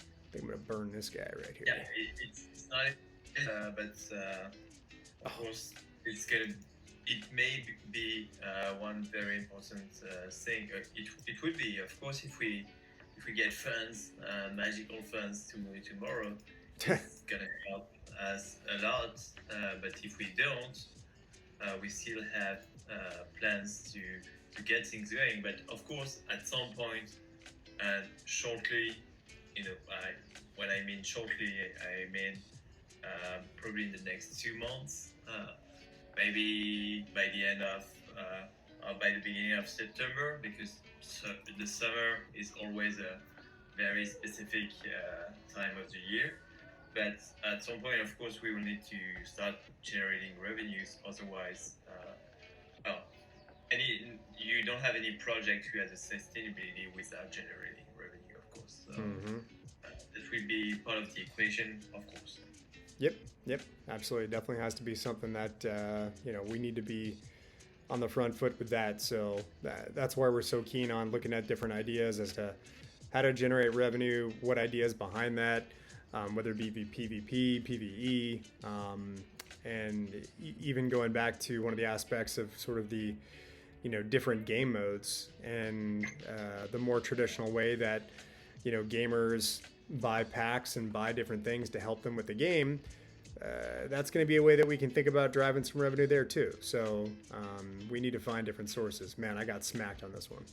I think I'm gonna burn this guy right here. Yeah, it's not, but of course, it may be one very important thing. It would be, of course, if we get funds, magical funds tomorrow, it's gonna help us a lot. But if we don't, we still have plans to get things going. But of course, at some point, and shortly, when I mean shortly, I mean probably in the next 2 months, maybe by the end of or by the beginning of September, because the summer is always a very specific time of the year. But at some point, of course, we will need to start generating revenues. Otherwise, you don't have any project who has a sustainability without generating revenue, of course. So that will be part of the equation, of course. Yep, absolutely. Definitely has to be something that we need to be on the front foot with that. So that's why we're so keen on looking at different ideas as to how to generate revenue, what ideas behind that, whether it be PvP, PvE, and even going back to one of the aspects of sort of the different game modes and the more traditional way that gamers buy packs and buy different things to help them with the game. That's going to be a way that we can think about driving some revenue there too. So we need to find different sources. Man, I got smacked on this one.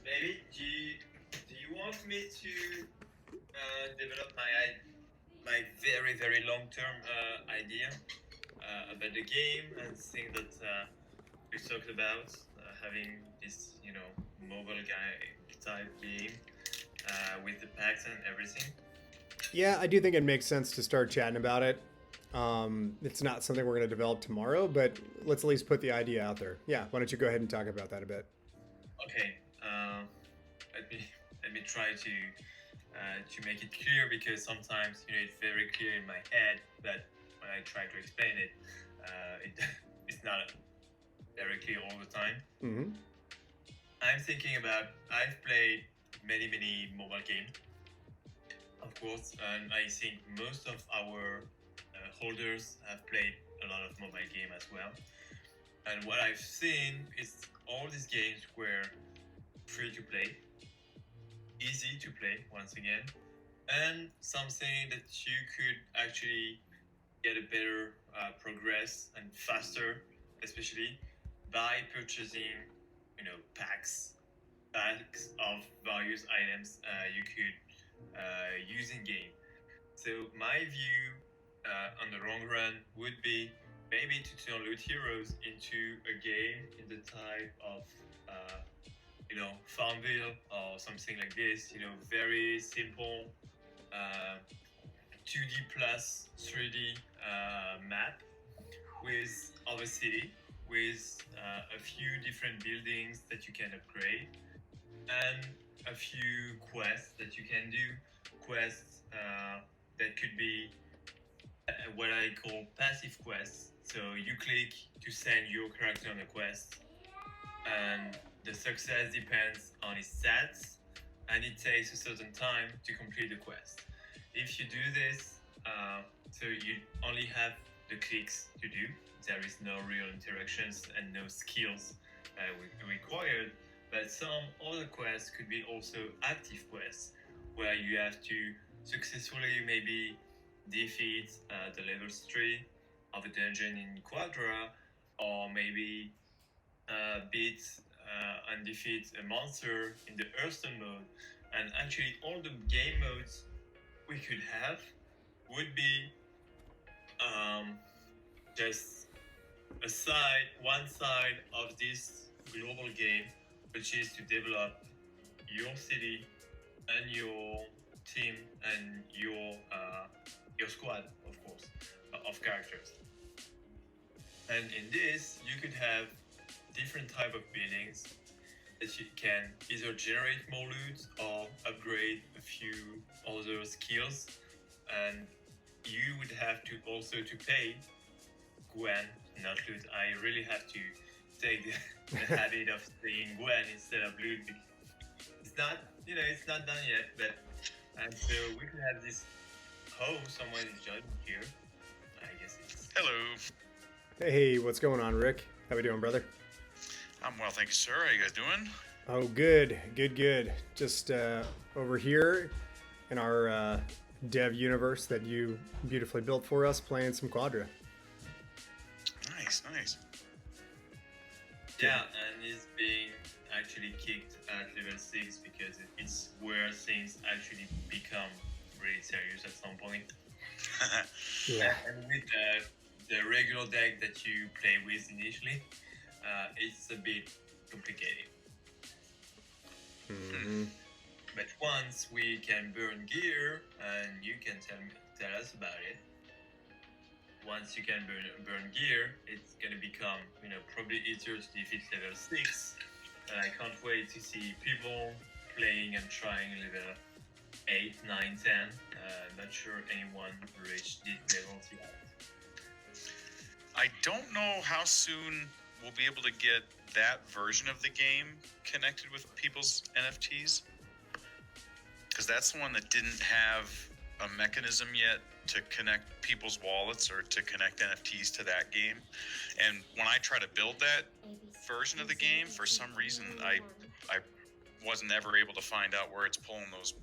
Maybe do you want me to develop my very very long term idea about the game and thing that we talked about, having this mobile type game with the packs and everything? Yeah, I do think it makes sense to start chatting about it. It's not something we're going to develop tomorrow, but let's at least put the idea out there. Yeah, why don't you go ahead and talk about that a bit? Okay, let me try to make it clear, because sometimes it's very clear in my head, but when I try to explain it, it's not very clear all the time. Mm-hmm. I'm thinking about, I've played many mobile games, of course, and I think most of our holders have played a lot of mobile game as well. And what I've seen is all these games were free to play, easy to play once again, and something that you could actually get a better progress and faster, especially by purchasing, packs of various items you could use in game. So my view on the long run would be maybe to turn loot heroes into a game in the type of Farmville or something like this. Very simple, uh, 2D plus 3D map with of a city with a few different buildings that you can upgrade and a few quests that you can do. Quests that could be what I call passive quests. So you click to send your character on a quest, and the success depends on his stats, and it takes a certain time to complete the quest. If you do this, so you only have the clicks to do. There is no real interactions and no skills required. But some other quests could be also active quests, where you have to successfully maybe defeat the level 3 of a dungeon in Quadra, or maybe beat and defeat a monster in the Hearthstone mode. And actually, all the game modes we could have would be just one side of this global game, which is to develop your city and your team and your squad, of course, of characters. And in this, you could have different type of buildings that you can either generate more loot or upgrade a few other skills, and you would have to also to pay Gwen, not loot. I really have to take the habit of saying Gwen instead of loot. It's not, it's not done yet, but and so we could have this. Oh, someone is joining here. I guess it's. Hello. Hey, what's going on, Rick? How we doing, brother? I'm well, thank you, sir. How you guys doing? Oh, good. Just over here in our dev universe that you beautifully built for us, playing some Quadra. Nice. Yeah, and he's being actually kicked at level 6 because it's where things actually become really serious at some point. Yeah. And with the regular deck that you play with initially, it's a bit complicated. Mm-hmm. But once we can burn gear, and you can tell us about it. Once you can burn gear, it's gonna become probably easier to defeat level 6. And I can't wait to see people playing and trying level 8, 9, 10. Not sure anyone reached this level yet. I don't know how soon we'll be able to get that version of the game connected with people's NFTs, because that's the one that didn't have a mechanism yet to connect people's wallets or to connect NFTs to that game. And when I try to build that version of the game, for some reason I wasn't ever able to find out where it's pulling those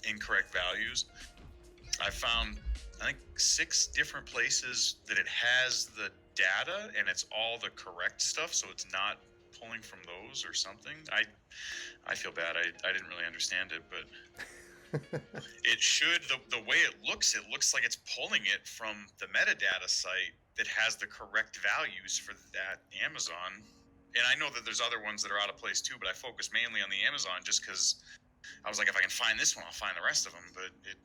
incorrect values. I found, I think, 6 different places that it has the data and it's all the correct stuff, so it's not pulling from those or something. I feel bad. I didn't really understand it, but it should, the way it looks like it's pulling it from the metadata site that has the correct values for that Amazon. And I know that there's other ones that are out of place too, but I focus mainly on the Amazon just because I was like, if I can find this one, I'll find the rest of them. But it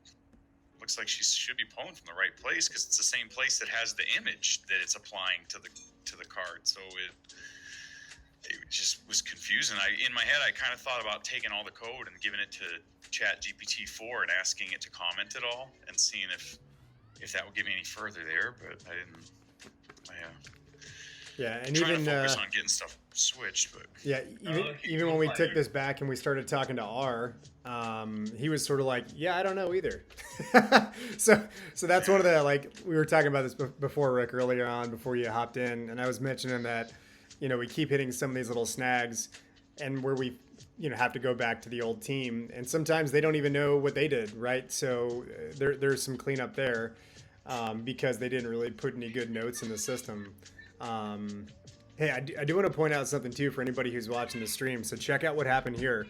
looks like she should be pulling from the right place because it's the same place that has the image that it's applying to the card. So it just was confusing. In my head, I kind of thought about taking all the code and giving it to Chat GPT-4 and asking it to comment it all and seeing if that would get me any further there, but I didn't. Yeah, and trying even to focus on getting stuff switched, but yeah, even when we took this back and we started talking to R, he was sort of like, yeah, I don't know either. so that's one of the, like, we were talking about this before, Rick, earlier on before you hopped in, and I was mentioning that we keep hitting some of these little snags, and where we have to go back to the old team, and sometimes they don't even know what they did, right? So there's some cleanup there, because they didn't really put any good notes in the system. Hey, I do want to point out something too for anybody who's watching the stream. So check out what happened here.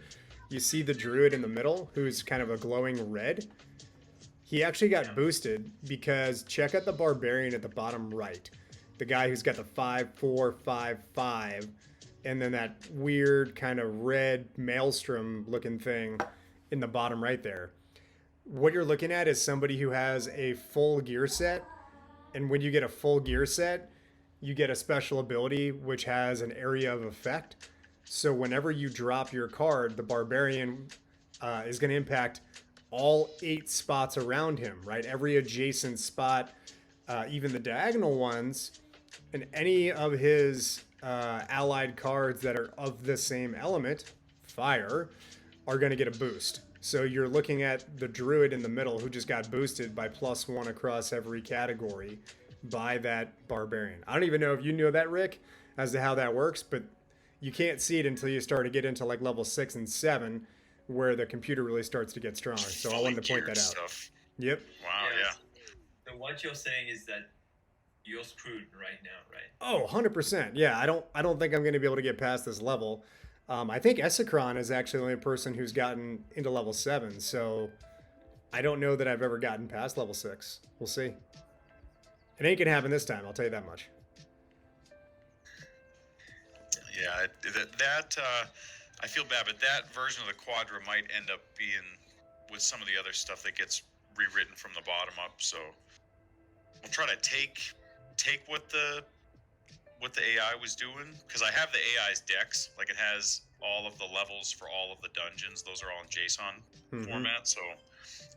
You see the druid in the middle, who's kind of a glowing red. He actually got boosted because check out the barbarian at the bottom right. The guy who's got the 5-4-5-5, and then that weird kind of red maelstrom looking thing in the bottom right there. What you're looking at is somebody who has a full gear set, and when you get a full gear set, you get a special ability which has an area of effect. So whenever you drop your card, the barbarian is going to impact all 8 spots around him, right? Every adjacent spot, even the diagonal ones, and any of his allied cards that are of the same element, fire, are going to get a boost. So you're looking at the druid in the middle who just got boosted by +1 across every category by that barbarian. I don't even know if you knew that, Rick, as to how that works, but you can't see it until you start to get into like level 6 and 7, where the computer really starts to get stronger. So I wanted to point that out. Stuff. Yep. Wow, yeah. So what you're saying is that you're screwed right now, right? Oh, 100%. Yeah, I don't think I'm going to be able to get past this level. I think Esicron is actually the only person who's gotten into level 7, so I don't know that I've ever gotten past level 6. We'll see. It ain't gonna happen this time, I'll tell you that much. Yeah, I feel bad, but that version of the Quadra might end up being with some of the other stuff that gets rewritten from the bottom up. So we'll try to take what the AI was doing, because I have the AI's decks. Like, it has all of the levels for all of the dungeons. Those are all in JSON format, so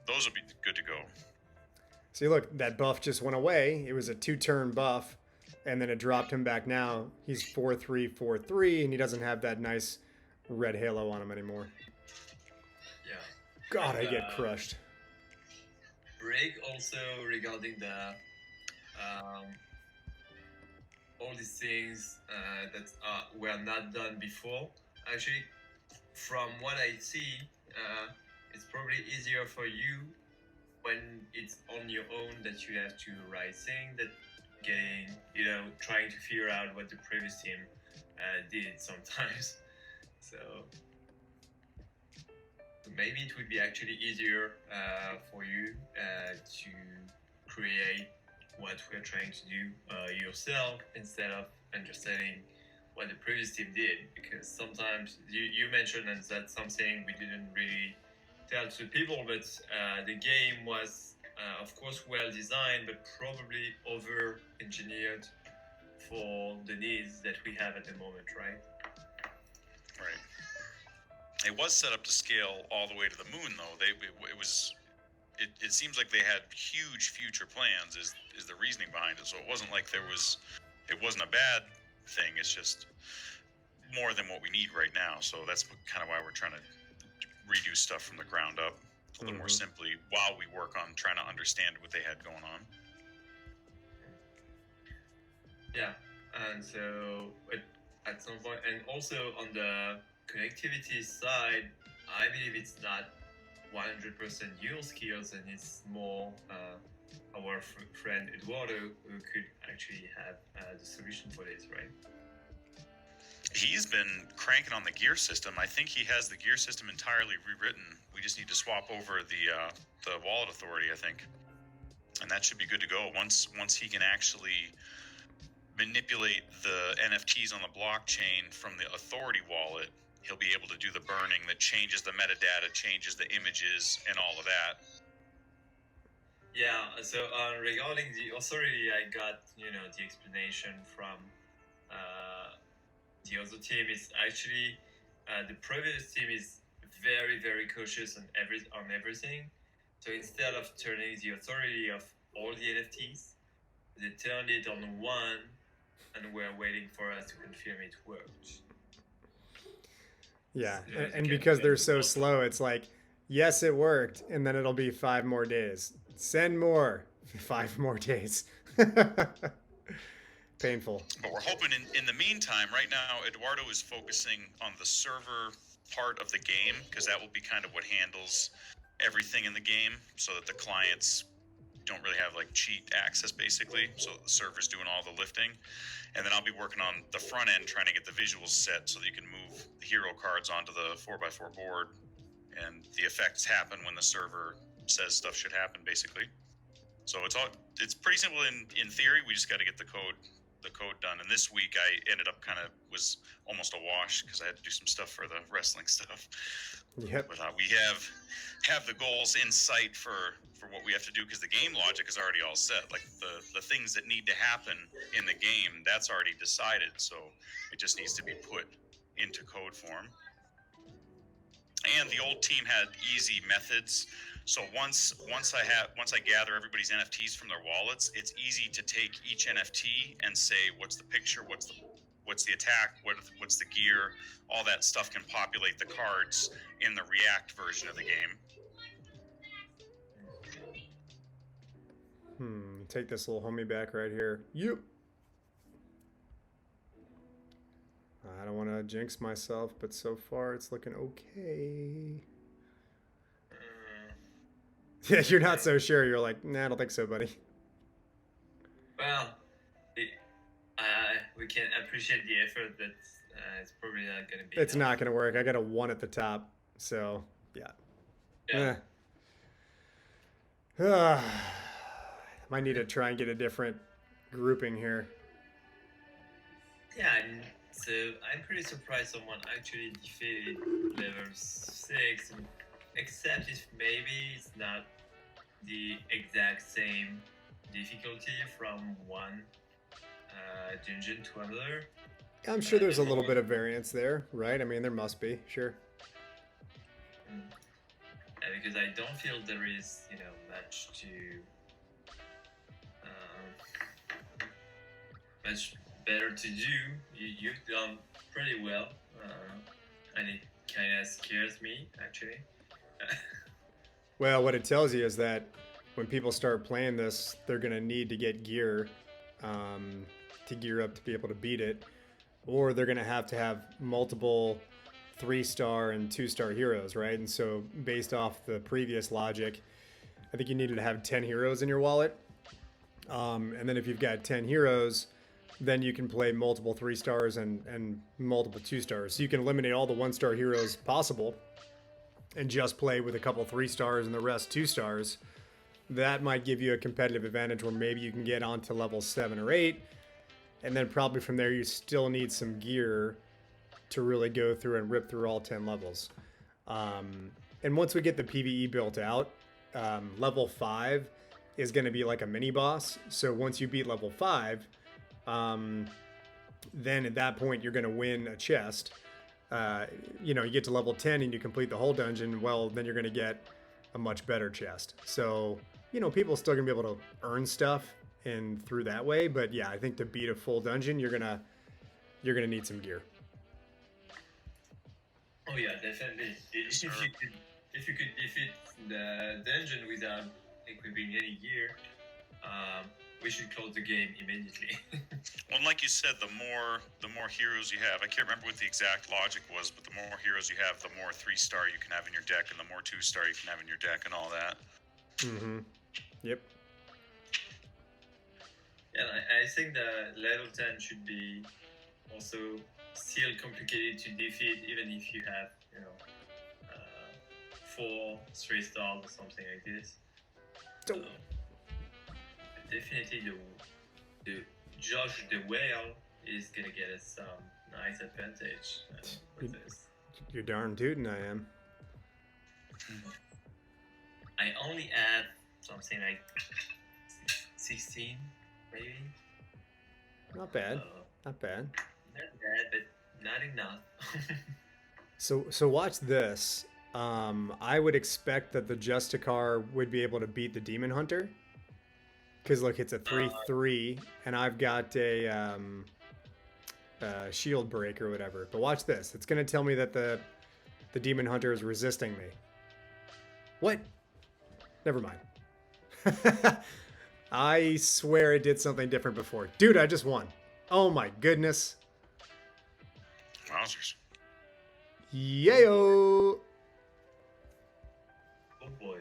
those will be good to go. See, look, that buff just went away. It was a 2-turn buff, and then it dropped him back now. He's 4-3-4-3, and he doesn't have that nice red halo on him anymore. Yeah. God, I get crushed. Break also regarding the all these things that were not done before. Actually, from what I see, it's probably easier for you when it's on your own that you have to write things that getting, trying to figure out what the previous team did sometimes. So maybe it would be actually easier for you to create what we're trying to do yourself instead of understanding what the previous team did, because sometimes you mentioned, and that's something we didn't really tell to people, but the game was of course well designed, but probably over engineered for the needs that we have at the moment, right? It was set up to scale all the way to the moon, though. It seems like they had huge future plans, is the reasoning behind it. So it wasn't like it wasn't a bad thing. It's just more than what we need right now. So that's kind of why we're trying to redo stuff from the ground up a little more simply while we work on trying to understand what they had going on. Yeah, and so at some point, and also on the connectivity side, I believe it's not 100% your skills, and it's more our friend Eduardo who could actually have the solution for this, right? He's been cranking on the gear system. I think he has the gear system entirely rewritten. We just need to swap over the wallet authority, I think, and that should be good to go. Once he can actually manipulate the NFTs on the blockchain from the authority wallet, he'll be able to do the burning that changes the metadata, changes the images, and all of that. Yeah, so regarding the authority, I got the explanation from the other team. Is actually the previous team is very, very cautious on everything. So instead of turning the authority of all the NFTs, they turned it on one, and we're waiting for us to confirm it worked. Yeah, and because they're so slow, it's like, yes, it worked, and then it'll be 5 more days. Send more. 5 more days. Painful. But we're hoping in the meantime, right now, Eduardo is focusing on the server part of the game, because that will be kind of what handles everything in the game, so that the clients don't really have like cheat access, basically. So the server's doing all the lifting. And then I'll be working on the front end, trying to get the visuals set so that you can move the hero cards onto the 4x4 board, and the effects happen when the server says stuff should happen, basically. So it's pretty simple in theory. We just got to get the code done. And this week I ended up was almost a wash because I had to do some stuff for the wrestling stuff. Yep. But we have the goals in sight for what we have to do, because the game logic is already all set. Like the things that need to happen in the game, that's already decided. So it just needs to be put into code form. And the old team had easy methods. So once I gather everybody's NFTs from their wallets, it's easy to take each NFT and say, what's the picture, what's the attack, what's the gear, all that stuff can populate the cards in the React version of the game. Take this little homie back right here. Yep. I don't want to jinx myself, but so far it's looking okay. Yeah, you're not so sure. You're like, nah, I don't think so, buddy. Well, we can appreciate the effort, but it's probably not going to be. It's not going to work. I got a 1 at the top, so yeah. Might need to try and get a different grouping here. Yeah, so I'm pretty surprised someone actually defeated level 6, except if maybe it's not the exact same difficulty from one dungeon to another. I'm sure there's a little bit of variance there, right? I mean, there must be, sure. Because I don't feel there is, much better to do. You've done pretty well, and it kind of scares me, actually. Well, what it tells you is that when people start playing this, they're going to need to get gear to gear up to be able to beat it, or they're going to have multiple 3-star and 2-star heroes, right? And so based off the previous logic, I think you needed to have 10 heroes in your wallet. And then if you've got 10 heroes, then you can play multiple 3-stars and multiple 2-stars. So you can eliminate all the 1-star heroes possible and just play with a couple 3-stars and the rest 2-stars. That might give you a competitive advantage where maybe you can get onto level 7 or 8. And then probably from there, you still need some gear to really go through and rip through all 10 levels. And once we get the PvE built out, level 5 is going to be like a mini boss. So once you beat level 5, then at that point you're going to win a chest. You get to level 10 and you complete the whole dungeon. Well, then you're going to get a much better chest. So people are still going to be able to earn stuff and through that way. But yeah, I think to beat a full dungeon, you're gonna need some gear. Oh yeah, definitely. If you could defeat the dungeon without equipping any gear, we should close the game immediately. Well, like you said, the more heroes you have, I can't remember what the exact logic was, but the more heroes you have, the more 3-star you can have in your deck, and the more 2-star you can have in your deck, and all that. Yep. Yeah, I think the level 10 should be also still complicated to defeat, even if you have, 4 3-stars or something like this. Definitely the Josh the Whale is gonna get us some nice advantage with this. You're darn tootin' I am. I only have something like 16, maybe. Not bad. Not bad. Not bad, but not enough. So watch this. I would expect that the Justicar would be able to beat the Demon Hunter. Because look, it's a 3/3, and I've got a shield break or whatever. But watch this. It's going to tell me that the Demon Hunter is resisting me. What? Never mind. I swear it did something different before. Dude, I just won. Oh my goodness. Wowzers. Yayo. Oh boy.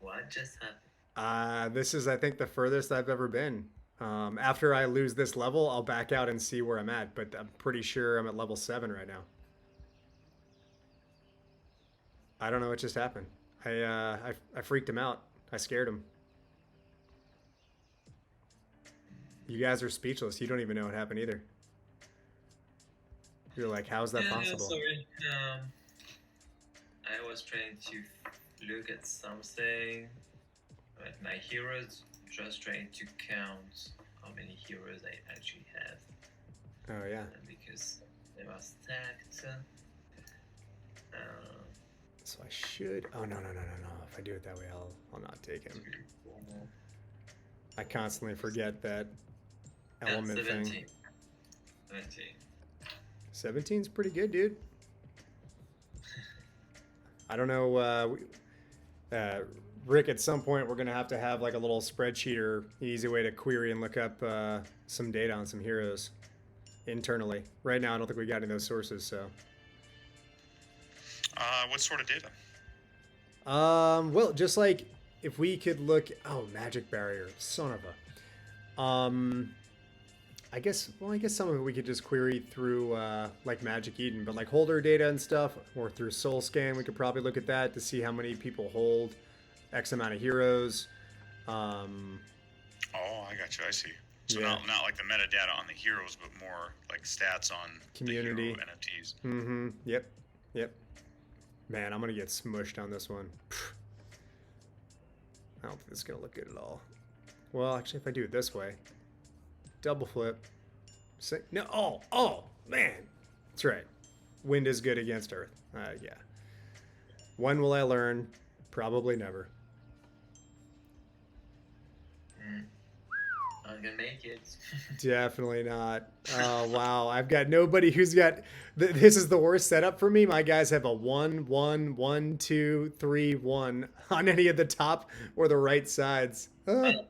What just happened? This is, I think, the furthest I've ever been. After I lose this level, I'll back out and see where I'm at, but I'm pretty sure I'm at level 7 right now. I don't know what just happened. I freaked him out. I scared him. You guys are speechless. You don't even know what happened either. You're like, how's that possible? Sorry. I was trying to look at something. But my heroes, just trying to count how many heroes I actually have. Oh yeah. Because they are stacked. So I should. Oh no. If I do it that way, I'll not take him. I constantly forget that element 17. thing. 17. 17's pretty good, dude. I don't know. Rick, at some point we're gonna have to have like a little spreadsheet or an easy way to query and look up some data on some heroes internally. Right now, I don't think we got any of those sources. So. What sort of data? Well, just like if we could look. Oh, magic barrier, son of a. I guess some of it we could just query through like Magic Eden, but like holder data and stuff, or through Soul Scan, we could probably look at that to see how many people hold X amount of heroes. Oh, I got you. I see. So Yeah. not like the metadata on the heroes, but more like stats on Community. the hero NFTs. Mm-hmm. Yep. Man, I'm gonna get smushed on this one. I don't think this is gonna look good at all. Well, actually, if I do it this way, double flip. No. Oh, man. That's right. Wind is good against Earth. Yeah. When will I learn? Probably never. I'm gonna make it. Definitely not. Oh, wow. I've got nobody who's got. This is the worst setup for me. My guys have a 1, 1, 1, 2, 3, 1 on any of the top or the right sides. No,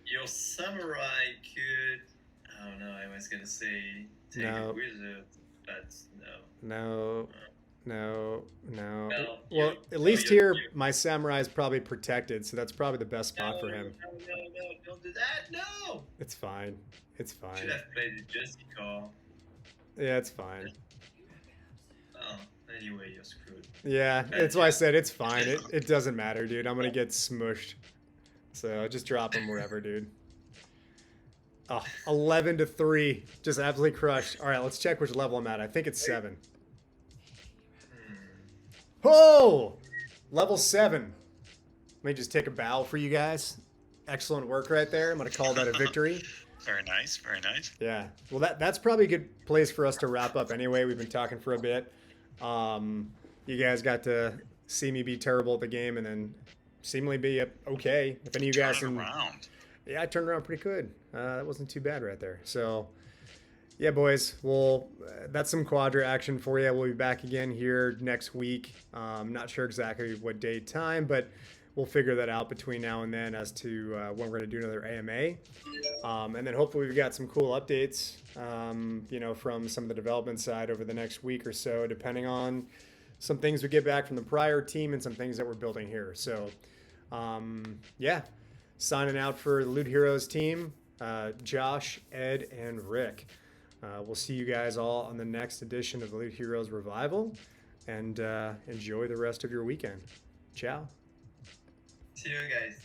your samurai could. Oh no, I was gonna say take a wizard, but no. No. Well, Well, at least here, my samurai is probably protected, so that's probably the best spot for him. No, don't do that. No. It's fine. It's fine. Should have played the Jesse call. Yeah, it's fine. Oh, anyway, you're screwed. Yeah, that's why I said it's fine. It doesn't matter, dude. I'm gonna get smushed. So just drop him wherever, dude. Oh, 11-3. Just absolutely crushed. All right, let's check which level I'm at. I think it's 7. Oh! Level 7. Let me just take a bow for you guys. Excellent work right there. I'm going to call that a victory. Very nice. Very nice. Yeah. Well, that's probably a good place for us to wrap up anyway. We've been talking for a bit. You guys got to see me be terrible at the game and then seemingly be okay. If any of you guys Turn it can... around. Yeah, I turned around pretty good. That wasn't too bad right there. So, yeah, boys. Well, that's some Quadra action for you. We'll be back again here next week. Not sure exactly what date, time, but we'll figure that out between now and then as to when we're going to do another AMA. And then hopefully we've got some cool updates, from some of the development side over the next week or so, depending on some things we get back from the prior team and some things that we're building here. So, yeah. Signing out for the Loot Heroes team, Josh, Ed, and Rick. We'll see you guys all on the next edition of the Loot Heroes Revival, and enjoy the rest of your weekend. Ciao. See you guys.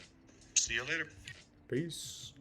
See you later. Peace.